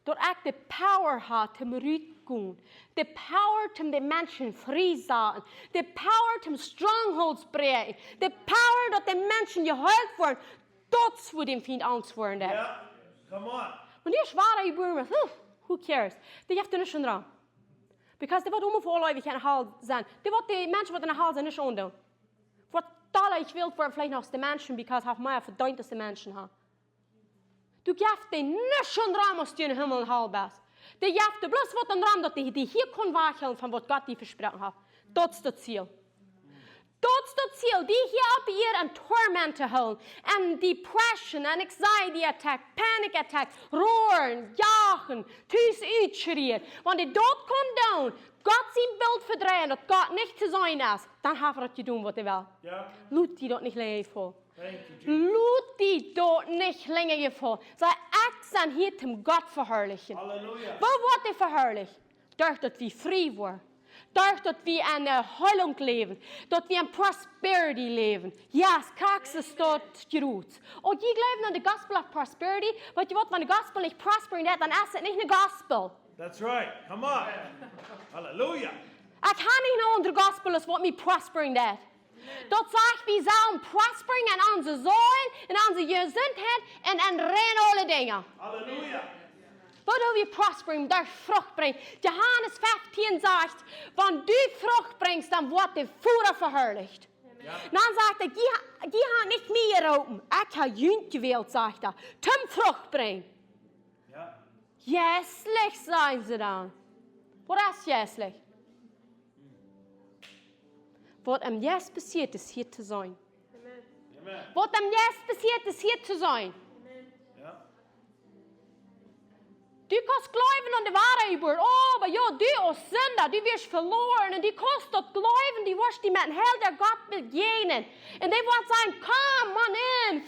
Dort auch die Power hat, zum Rütgun, die Power, zum die Menschen freisetzen, die Power, zum Strongholds brechen, die Power, dass die Menschen geheilt werden, das wo dem Feind Angst worden ist. Ja. Come on. Wenn ihr schwarer geboren bist, who cares? Die heeft er nicht schon dran. Because die wird unvorläufig in der Hals sein. Die wird die Menschen, die in der Hals sind, nicht undun. Wat talle ich will für vielleicht noch die Menschen, because auch mehr verdient, dass die Menschen haben. Du gibst dir nicht schon dran, was du in den Himmel halb bist. Du gibst dir bloß was dran, dass die hier können wacheln, von was Gott dir versprochen hat. Das ist das Ziel. Das ist das Ziel, die hier ab hier in Torment zu holen. And depression, and anxiety attack, panic attack, rohren, jagen, tüß uitschreien. Wenn die dort kommt down, Gott sein Bild verdrehen, dass Gott nicht zu sein ist, dann haben wir das tun, was er will. Ja. Lut die dort nicht länger vor. Thank you, Jesus. Lut die dort nicht länger vor. Sei achtsam hier zum Gott verherrlichen. Halleluja. Wo wird er verherrlicht? Durch das wir frei waren. Durch dat wir eine Heilung leben, dat wir in Prosperity leben. Ja, Krax ist dort geruht. Und die glauben an the Gospel of Prosperity, weil die wollen, wenn the Gospel nicht prospering ist, dann ist es nicht eine Gospel. That's right. Come on. Hallelujah. Ich kann nicht noch unter Gospel, das wird mich prospering ist. Dort sagt, wir sollen prospering in unsere Säulen, in unsere Gesundheit und in rein alle Dinge. Hallelujah. Wo wir prospering, durch Frucht bringen. Johannes 15 sagt, wenn du Frucht bringst, dann wird der Führer verherrlicht. Ja. Dann sagt er, die haben nicht mehr geroten. Ich habe jüngst gewählt, sagt er, zum Frucht bringen. Ja. Jässlich, sagen sie dann. Was ist jässlich? Was am Jäss passiert ist, hier zu sein. Amen. Was am Jäss passiert ist, hier zu sein. Ja. Du kannst glauben an die Wahrheit, oh, aber ja, du als Sünder, du wirst verloren und du kannst dort glauben, du wirst die mit dem Hell der Gott begegnen. Und die wird sagen, come on in,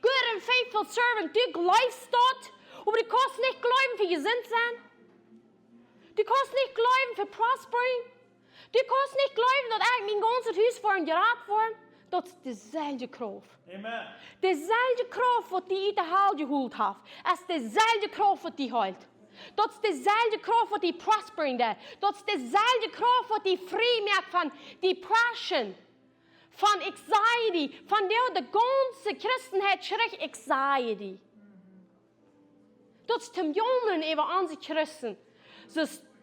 good and faithful servant, du glaubst dort, aber du kannst nicht glauben für gesinnt sein. Du kannst nicht glauben für prospering. Du kannst nicht glauben, dass ich mein ganzes Haus vor ein Gerät war. Dat is dezelfde kracht. Amen. Dezelfde kracht wat die uit de hel gehoord heeft, is dezelfde kracht wat die houdt. Dat is dezelfde kracht wat die prospering deed. Dat is dezelfde kracht wat die vrij maakt van depression, van anxiety, van de ganze Christenheid schrik anxiety. Dat is te jammer over onze christen.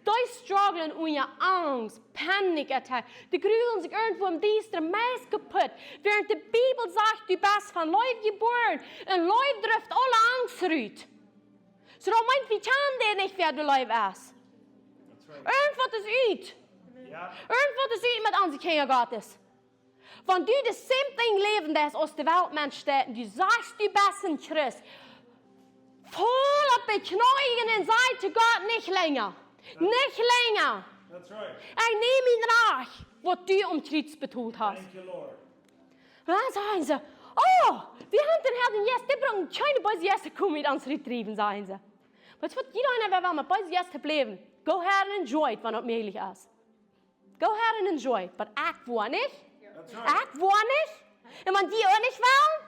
Die struggelen onder angst, paniekattack. Die gruwelen zich irgendwo om deze meest kapot. Während de Bibel zegt, du bist van Leib geboren. En Leib druft alle angst eruit. So dan meint, wie kan der nicht, wer du Leib ist? Irgendwas ist uit. Ja. Irgendwas ist uit met onze Kinder Gottes. Wenn du das same Ding leben lässt, aus der Weltmensch steht, und du sagst, du bist ein Christ, voll auf die Knie und sei zu Gott nicht länger. Nicht länger. That's right. Ich nehme ihn nach, was du um Kreuz betont hast. Thank you, Lord. Und dann sagen sie, oh, wir haben den Herrn jetzt, die bringen keine bei Jesus kommen mit uns retrieben, sagen sie. Was wird jeder einer, wenn wir bei Jesus bleiben? Go ahead and enjoy it, wenn es möglich ist. Go ahead and enjoy it, but act wo nicht. That's right. Act wo nicht. Und wenn die auch nicht wollen,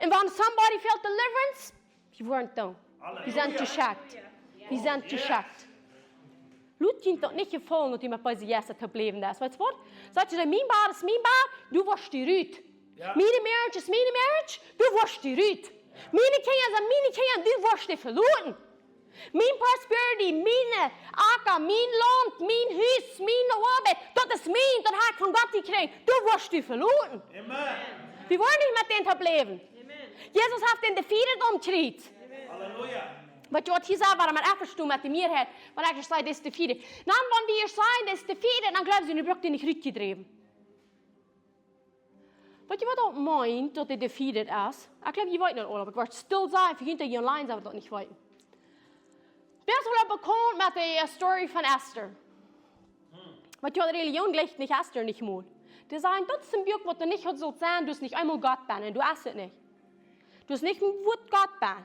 und wenn somebody felt deliverance, wir weren't da. Wir sind geschockt. Wir sind geschockt. Lut kind dat niet gevallen dat hij met bij Jesus gebleven is. Weet je wat? Zeg je, mijn baard is mijn baard, du was die ruut. Ja. Mijn marriage is mijn marriage, du was die ruut. Mijn kinderen zijn mijn kinderen, du was die verloren. Mijn prosperity, mijn akker, mijn land, mijn huis, mijn arbeid, dat is mijn, dat heb ik van God gekregen. Du was die verloren. Amen. We worden niet met den gebleven. Jesus heeft den defeated omkreed. Halleluja. Maar wat hij zei, waar hij afgestoomd met de meerheid, waar ik zei, dat is defeated. Dan wanneer we hier zijn, dat is defeated, dan geloven ze, nu wordt hij niet uitgedreven. Weet je wat dat meint, dat hij defeated is? Ik geloof, je weet niet al, ik word stil zijn, vergeet dat je online zijn, dat niet weten. Best wel bekend met de story van Esther. Want je religion gleicht nicht Esther nicht mal. Die sagen, das ist ein Buch, was du nicht sollst sein, du hast nicht einmal Gott bin, und du hast es nicht. Du hast nicht ein Wort Gott bin.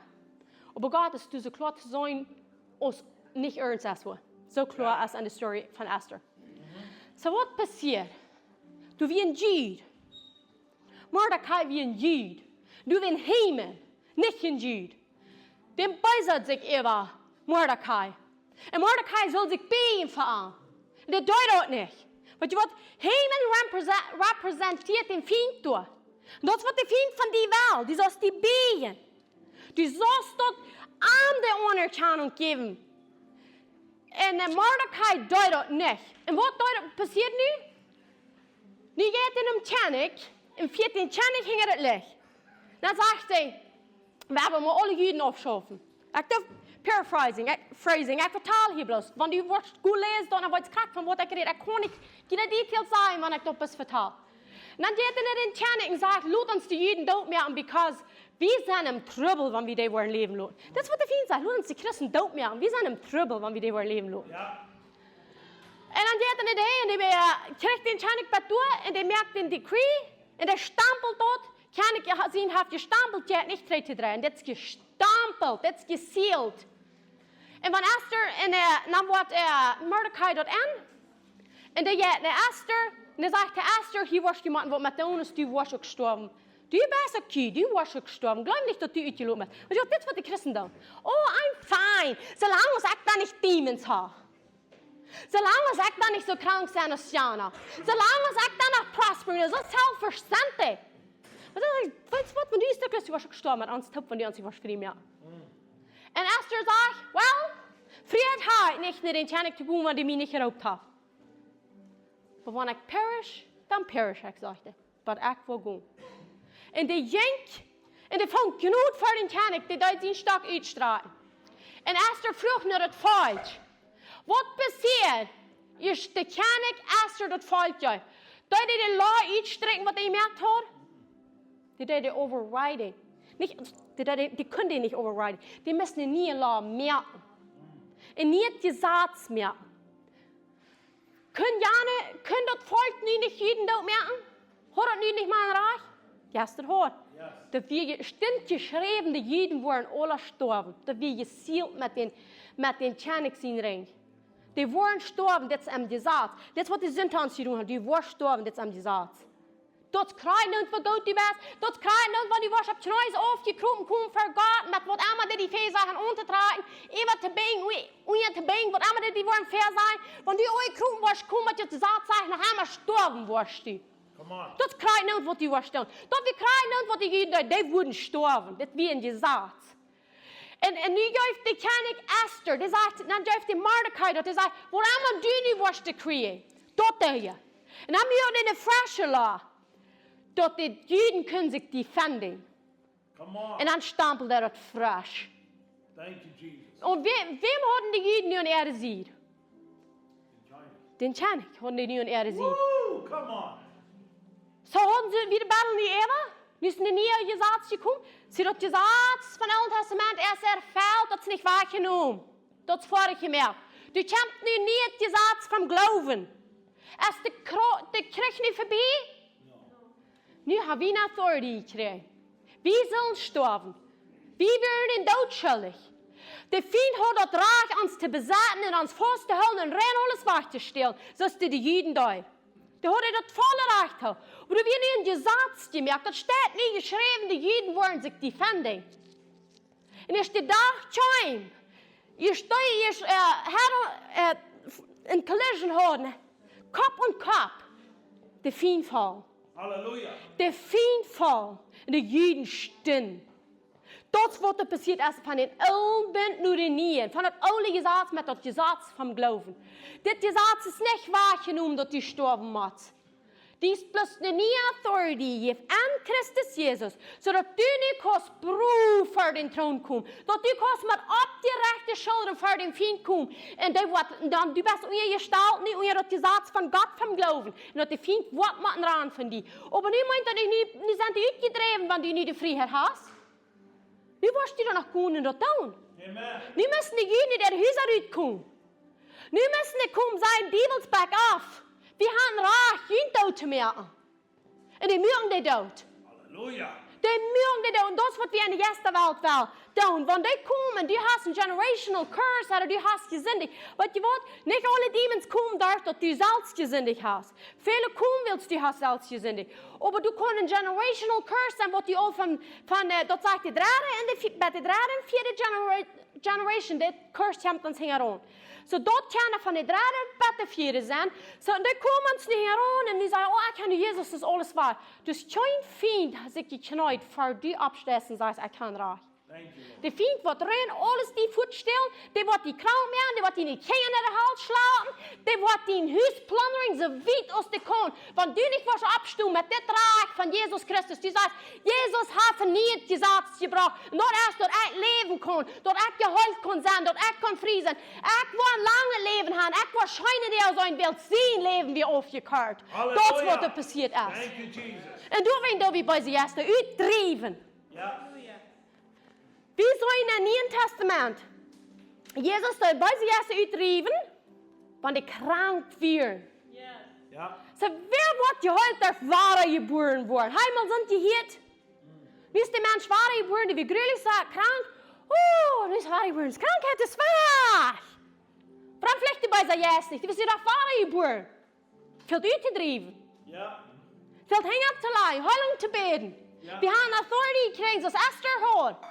Aber Gott ist so klar zu sein, als nicht ernst ist. So klar ist an der Story von Esther. So was passiert? Du wie ein Jude. Mordecai wie ein Jude. Du wie ein Haman, nicht ein Jude. Dem beißert sich über Mordecai. Und Mordecai soll sich bei ihm vereinen. Und der deutet nicht. Weißt du was? Haman repräsentiert den Feind durch. Und das wird der Feind von der Welt. Die sollst die beten. Du sollst dort an der Anerkennung geben. Und der Mordecai deutet nicht. Und was passiert nu? Nu geht er um Tjanik. Im 4. Tjanik hing er het licht. Dan zegt hij, we hebben maar alle Juden afschaffen. Ik doe paraphrasing, ik vertaal hier bloos. Want u wordt goed lezen, dan wordt het krijgt van wat ik reed. Ik kan niet geen details zijn, wanneer ik dat best vertaal. En dan gaat hij in Tjanik en zegt, laat ons de Juden dood maken, because we zijn in trouble, wanneer we die worden leven laten. Dat is wat de vriend zegt, laat ons de Christen dood maken. We zijn in trouble, wanneer we die worden leven laten. Ja. En dan gaat hij heen en hij krijgt den Tjanik bij toe en hij merkt den decree en hij stampelt dort. Kan ik zien, heeft gestampeld, je hebt niet terug te draaien. Dat is gestampeld, dat is gesealed. En van Esther, en dan wordt Mordecai dort aan. En dan gaat naar Esther, en dan zegt Esther, hier was iemand wat met ons, du was ook gestorven. Du bist okay, du was ook gestorven. Glaub nicht, dat du uitgelopen bent. Maar dit is wat de christen doen. Oh, I'm fine, zolang als ik dan niet demons heb. Zolang als ik dan niet zo krank zijn als Jana. Zolang als ik dan nog prosper, dat is zelfverständlich. Maar dan zeg ik, weet je wat, maar die stukjes die was ook gestorven, anders top van die ons was vrij meer. En Esther zegt, well, vriend hij niet naar den Tjanik te gaan, waar die mij niet geroopt heeft. Maar wanneer ik perish, dan perish ik, zegt hij. Maar ik wil gaan. En de jenk, en de vond genoeg voor den Tjanik, die deed zijn stok uitstralen. En Esther vroeg naar het volk. Wat passiert? Is de Tjanik Esther dat volk jou? Dat die de law uitstrekken wat hij merkt had? Die deden overriden. Die kunnen die nicht overriden. Die müssen nie law merken. Und nie het Gesetz merken. Können das Volk nu nicht jeden Tag merken? Hat das nu nicht mal ein Reich? Ja, das hat. Da wir stimmt geschrieben, die Juden waren alle gestorben. Da wir gesealt mit den Tjanik-Ring. Die waren gestorben, das ist am Gesetz. Das ist was die Sünder uns getan haben. Die waren gestorben, das ist am Gesetz. Dat krijgt niet voor goed die best. Dat krijgt niet wat die was op het afgekropen komt voor God. Met wat allemaal die veel zeggen om te tragen. Even te bingen, wat allemaal die worden ver zijn. Want die ooit kropen was, komt met je te zaad zeggen, dan gaan we sterven was die. Dat krijgt niet wat die was doen. Dat die krijgt niet wat die doen, die worden sterven. Dat wie in je zaad. En nu geeft de koning Esther, die zegt, dan geeft de Mordecai dat, die zegt, wat allemaal doen die was te krijgen. Dat doe je. En dan moet je in de frisse law. Dat de Juden kunnen zich defenden. En dan stampelt er het frisch. Thank you, Jesus. En wem hadden de Juden nu in erde zien? Den Koning hadden die nu in erde zien. Woo, come on. Zo hadden ze weer battle niet even. Nu is een nieuwe gezaad gekomen. Zie dat gezaad van het Oude Testament is erfeld, dat is niet waargenomen. Dat is vorige meer. Du komt nu niet het gezaad van geloven. Als de krijg nu voorbij. Nu hebben we een authority gekregen. Wie zullen sterven? Wie werden in dood schuldig? De vriend had dat raak ons te bezetten en ons vast te houden en rein alles weg te stellen, zoals de Juden daar. Die hadden dat volle recht gehad. Maar we hebben nu een gezaad gemerkt, dat staat niet geschreven, de Juden worden zich defenden. En als de dag komt, je een collision houden, kop aan kop, de vriend valt. Halleluja. De vriend valt en de Juden staan. Dat is wat er passiert is van het oude bent naar de nieuwe. Van het oude gezaad met dat gezaad van geloven. Dit gezaad is niet waargenomen dat u sterven moet. Die is plus de nieuwe authority heeft aan Christus Jezus. Zodat u nu kost proef voor de troon komt. Dat u kost met op die rechte schulden voor de vriend komt. En dan du best je gestalt niet, je dat gezaad van God van geloven. En dat de vriend wat moet eraan van die. Op een moment dat u nu zijn uitgedreven, want u nu de vrijheid has. Nu was die dan nog komen en dat doen. Amen. Nu müssen die Juden der Häuser uitkomen. Nu müssen die kommen sein Diebelsberg af. Wir haben recht, jeden dood te maken. En die mögen die dood. Halleluja. Die mögen die dood. En dat is wat we in de eerste wereld wel doen. Want die komen, die hast een generational curse, oder die hast gezindig. Weet je wat? Niet alle demons komen daar dat du zelfs gezindig hast. Vele komen willst du hast zelfs gezindig. Aber du kannst een generational curse zijn, wat die al van dat zegt de derde en bij de derde en vierde generation, dit curse komt ons hieraan. So dat kan van de derde bij de vierde zijn. So die komen ons niet hieraan en die zeggen, oh, ik kan Jezus, dat is alles waar. Dus geen vriend has zich geknooid voor die opstessen, zegt ik kan raak. De vriend wordt rein alles die voet stil, die wordt die krauw maken, die wordt die niet kingen naar de hals slaan, die wordt die huisplundering zo wit als de kon. Want du niet was opstoen met dit raak van Jezus Christus. Die zegt, Jezus heeft verniet gezet gebracht. Not erst dat ik leven kon, dat ik geholpen kon zijn, dat ik kon vrij zijn. Ik wil een lange leven hebben, ik wil schijnen die al zijn wilt zien leven wie afgekeurd. Dat is wat er passiert is. Thank you, Jesus. En toen werden we bij de eerste uitdreven. Ja. Wie zijn in het Nieuwe Testament? Jezus zei bij de eerste uitdreven, van de krank weer. Ja. Ze wer wordt gehoord dat ware geboren wordt. Heimel sind die hier. Nu is de mens ware geboren, die wie gruwelijk sagt, krank. Oh, nu is ware geboren. Krankheid is weg. Waarom vlecht je bij zijn eerste niet? Die is doch ware geboren. Veld uitgedreven. Ja. Veld hang op te lijden, heiling te beden. Ja. We hebben authority gekregen, zoals Esther had.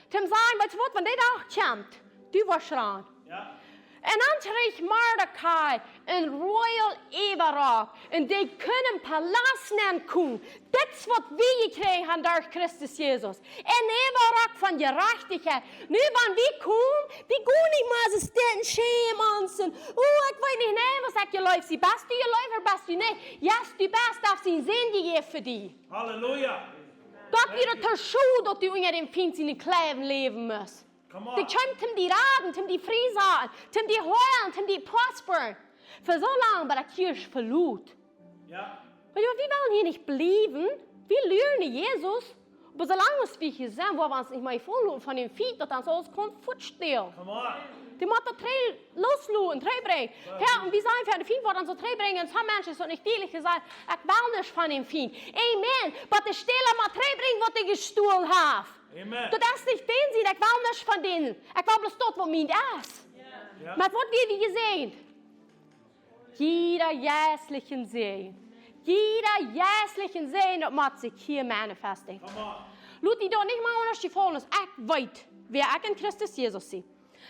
Zum sagen, weißt du was, wenn der Tag kommt, du warst dran. Ja. En dan kreeg Mordecai een royal Everrock. En die kunnen palasten komen. Dat is wat we gekregen hebben door Christus Jezus. Een Everrock van gerechtigheid. Nu, wanneer we komen, we gaan niet meer zo stil en schämen. Oh, ik weet niet, nee, wat je leeft. Die best je leeft, of best je niet. Yes, die best heeft zijn zin gegeven voor die. Halleluja. Dat weer ter school dat u in den Pfingst in den Kleven leben muss. Come on. Die kommt zum die raden, zum die friesen, zum die heulen, zum die prosperen. Für so lange bei der Kirche verlut. Ja. Weil wir wollen hier nicht bleiben. Wir lernen Jesus. Aber solange wir hier sind, wo wir uns nicht mehr voll von dem Vieh, dass uns alles kommt, futstehen. Come on. Die moet dat loslaten, terugbrengen. Ja, en wie zijn voor de vriend wordt dan zo terugbrengen. En sommige mensen zijn niet deerlijk gezegd, ik wil niet van een vriend. Amen. Maar de stille maar terugbrengen wat ik gestolen heb. Amen. Dat is niet den zien, ik wil niet van denen. Ik wil bloß dat wat mijn is. Ja. Maar wat wir gezien? Jeder jährlichen Segen. jeder jäslichen Sehen, dat maakt zich hier manifesting. Come on. Laat die dan niet maar anders die volgen, ik weet, wie ik in Christus Jesus zie.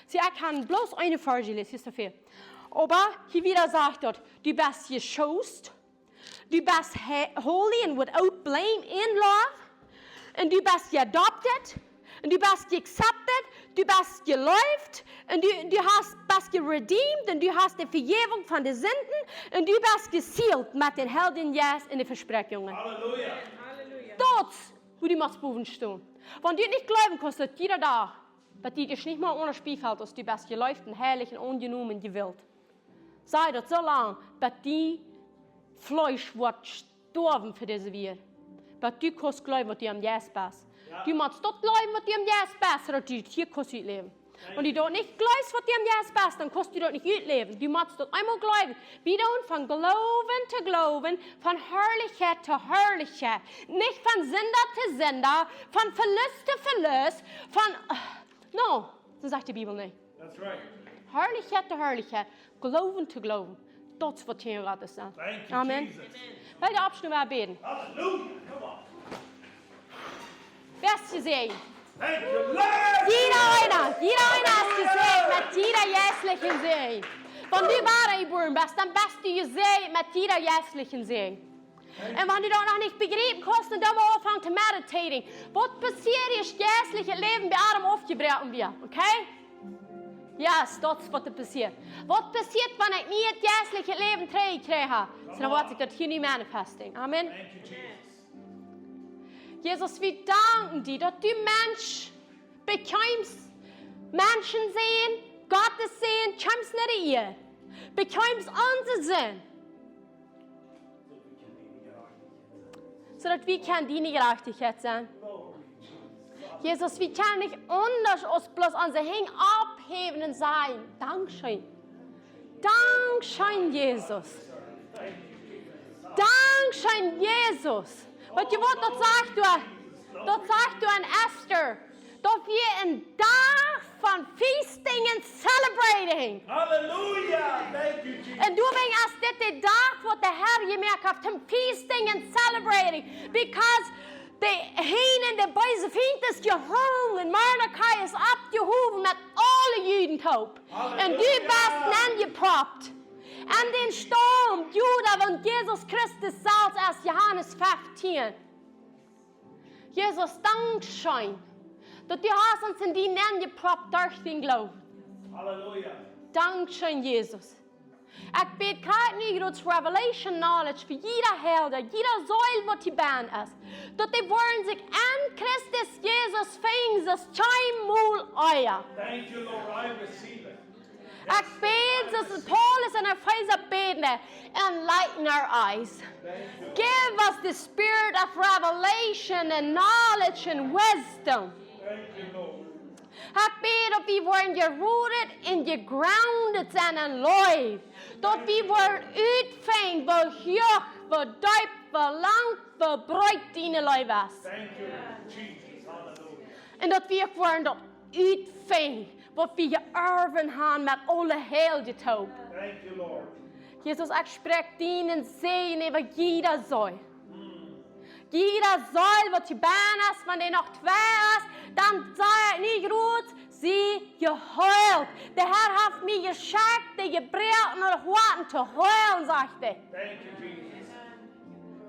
Sie, ik kan bloos eine Verse lesen, ist dafür. Aber hier wieder sagt dort, du bist geschossen, du bist holy and without blame in love, und du bist adopted, und du bist accepted, du bist geläuft, und du bist geredeemed, und du hast die Vergebung von den Sünden, und du bist gesealt mit den Helden Jes in den Versprechungen. Halleluja. Dat hoe die moet boven staan. Want die niet geloven kost dat jeder dag, dat die dus niet meer onder spiegelt als die best geläuft en heilig en ongenomen gewild. Sei dat so lang, dat die Fleisch wordt sterven voor deze weer. Dat du kost geloven wat die am jes best. Du moet dat geloven wat die am jes best, dat die hier kost uitleven. Und die dort nicht gleich, was die am Jes best, dann kannst du dort nicht ausleben. Du musst dort einmal glauben. Wir tun von Glauben zu Glauben, von Herrlichkeit zu Herrlichkeit. Nicht von Sünder zu Sünder, von Verlust zu Verlust, von... No, so sagt die Bibel nicht. That's right. Herrlichkeit zu Herrlichkeit, Glauben zu Glauben. Das ist, was hier gerade ist. Thank you, Amen. Jesus. Weil der Abschnitt mal beten. Hallelujah. Come on. Beste sehen. Thank you, Lord. Jeder einer ist gesehen mit jeder jässlichen Sehen. Wenn du wahre geboren bist, dann bist du gesehen mit jeder jässlichen Sehen. Und wenn du das noch nicht begreifen kannst, dann mal anfangen zu meditieren. Was passiert ist, jässliche Leben bei Adam aufgebrochen wird, okay? Yes, das ist, was passiert. Was passiert, wenn ich nie das jässliche Leben gekriegt habe? So dann wird sich das hier nicht manifestieren. Amen. Thank you, Jesus. Jesus, wir danken dir, dass du Mensch bekommst. Menschen sehen, Gottes sehen, kommst nicht ihr. Bekommst unser Sinn. So dass wir deine Gerechtigkeit sein. Jesus, wir können nicht anders als bloß unser Hängen abheben und sein. Dankeschön. Dankeschön, Jesus. Dankeschön, Jesus. Wat je wat dat zegt u aan Esther, dat we een dag van feasting en celebrating. Hallelujah. Thank you, Jesus. En du bent als dit de dag wat de Heer gemerkt heeft, een feasting en celebrating. Because de heen en de boze vriend is gehungen en Mordecai is opgehoven met alle Judenhoop. En du bent aangepropt. En den Sturm, Juda, von Jesus Christus sagt als Johannes 15. Jesus, Dankeschön, dass du hast uns in die Nähe geprobt durch den Glauben. Hallelujah. Dankeschön, Jesus. Ich bete gerade nicht als Revelation Knowledge für jeder Helder, jeder Säule, was die Band ist, dass die wollen sich an Christus Jesus fängen, das Scheimul euer. Thank you, Lord. I receive it. Ich bete, dass Paulus and Epheser beten, enlighten our eyes. Give us the spirit of revelation and knowledge and wisdom. Thank you, Lord. Ich bete, dass wir worden gerooted and gegrounded zijn in life. Dat we worden uitvang, wo hoog, wo diep, wo lang, wo breed die life is. Thank you, Jesus. Hallelujah. En dat we worden dat uitvang, wat we geërven hebben met alle heelgethoop. Thank you, Lord. Jesus, ik spreek dien en zegen over jeder Säule. Jeder Säule, wat je bijna is, wenn die nog twee is, dan zei ik niet goed, sie geheult. De Herr heeft mij geschickt, die gebroken und Worten zu heulen, sagt er. Thank you, Jesus.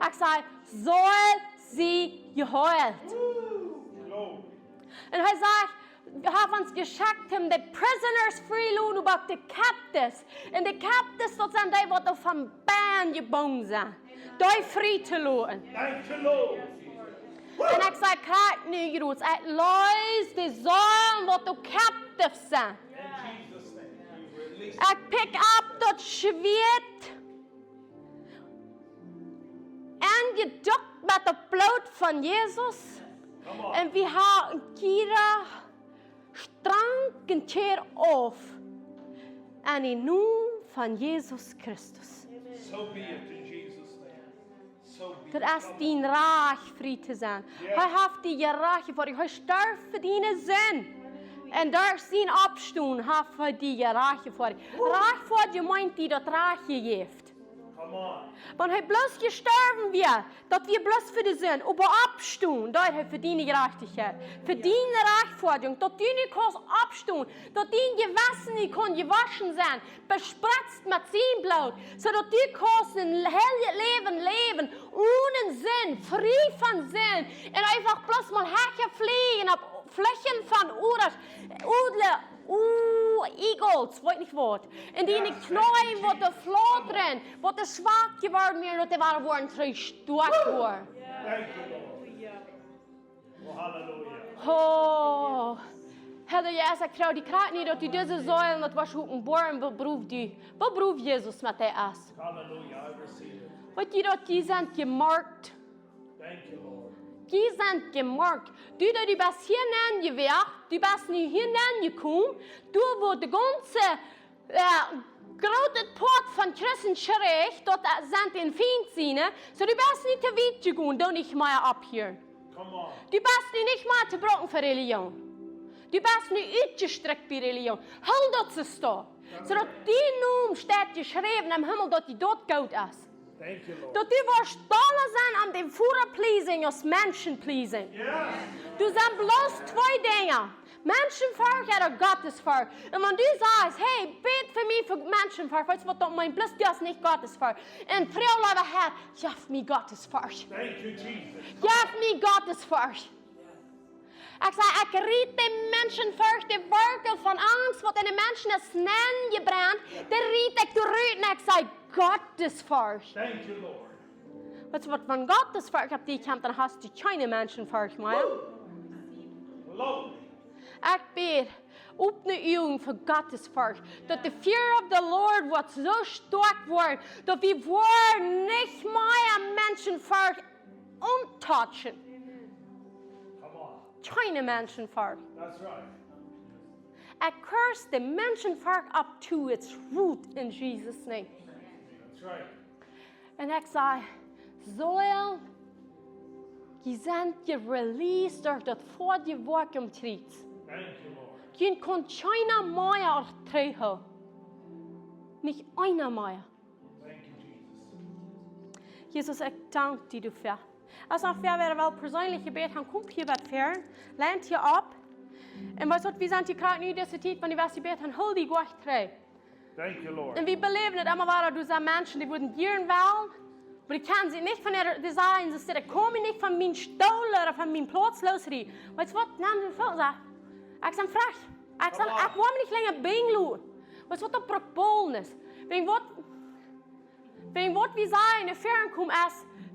Ich sage, soll sie geheult. Lord. Und er sagt, wir haben uns geschickt, um die prisoners freiluden, aber auch die captives. Und die captives, das sind die, die vom Band gebunden sind. Die frei zu lassen. Thank you, Lord. Und ich sage, kijk nu, Groets, ik luister die Säulen, wat du captives sind. In Jesus' name, we release. Ik pick up dat Schwert en gedrukt met het bloed van Jezus. Come on. En we houden Kira strak een keer af. En in naam van Jezus Christus. So be it in Jesus' name. So be Dat it. is die reich vrij te zijn. Hij heeft die reich voor je. Hij sterft voor die zin. En door zijn opstaan heeft hij die reich voor je. Reich voor je meint die dat reich geeft. Come on. Want hij bloos gestorven weer, dat we bloos voor de zin, aber abstoen, dat hij verdient gerechtigheid. Verdient rechtvaardiging, dat die niet kan abstoen, dat die gewassen niet kan gewaschen zijn, bespritzt met zijn bloed, zodat die kan een heel leven leven, ohne zin, vrij van zin, en einfach bloos mal hekken vliegen op vlekken van oedelen, eagles, weet niet wat. En die knooien wat de floteren, wat de zwak geworden meer, dat de waren worden gestoord worden. Thank you, Lord. Oh, hallelujah. Oh, hadden je eens gezegd, die krijgt niet dat die deze zoilen, dat was hoe een boren beproeft die. Wat beproeft Jezus met die as? Hallelujah. I receive it. Weet je dat die zijn gemarkt? Thank you, Lord. Die zijn gemarkt. Du dat die best hierheen gewerkt, die best niet hierheen gekomen, du wo de ganze grote pot van Christenschrecht, dat zijn in vriend zijn, so die best niet te weit gegaan, dan niet meer ab hier. Come on. Die best niet meer te broken voor religion. Die best niet uitgestrekt bij religion. Hou dat ze staan. Zodat die noem staat geschreven in hemel dat die doodgoud is. Thank you, Lord. Dat die verstallen zijn aan de voederpleasing als mensenpleasing. Yes. Du zijn bloos twee dingen. Menschenvolk en Gottesvolk. En wanneer du zegt, hey, bid voor mij voor Menschenvolk, weet je wat dat mijn bloos is niet Gottesvolk. En vrouw laat het, geef mij Gottesvolk. Thank you, Jesus. Geef mij Gottesvolk. Ik zei, ik riet de mensenvolk de werken van angst, wat in de mensen is neergebrand. De riet ik eruit en ik zei, Gottesvolk. Thank you, Lord. Weet je wat van Gottesvolk hebt die kent, dan hast du geen mensenvolk meer. Lord. Ik bid, open de ogen voor Gottesvolk. Dat de fear of the Lord wordt zo sterk wordt, dat we worden niet meer mensenvolk untouchen. Come on. Geen mensenvolk. That's right. I curse the mensenvolk up to its root in Jesus' name. That's right. En ik zei, Zoel, je bent gereleased door dat voor je werk omtreedt. Thank you, Lord. Je kan geen meer terughouden. Niet einer meer. Thank you, Jesus. Jesus, ik dank je dafür. Als nog weer wel persoonlijk gebed gaan, komt hier wat ver, lernt je op. En wat we zijn hier gerade nu deze tijd, wanneer we gebed gaan, hol die goed terug. Thank you, Lord. En we beleven het allemaal waar, dus mensen, die worden gieren wel, maar die kennen sie nicht von der Design, sie sagen, komm nicht von meinem Stuhl oder von meinem Platz los. Weißt du was? Nein, du sagst, ich sage, frech. Ich sage, ich will mich nicht länger bingen. Weißt du was, das braucht Boldness. Wegen was wir sagen, in der Ferien kommen, ist,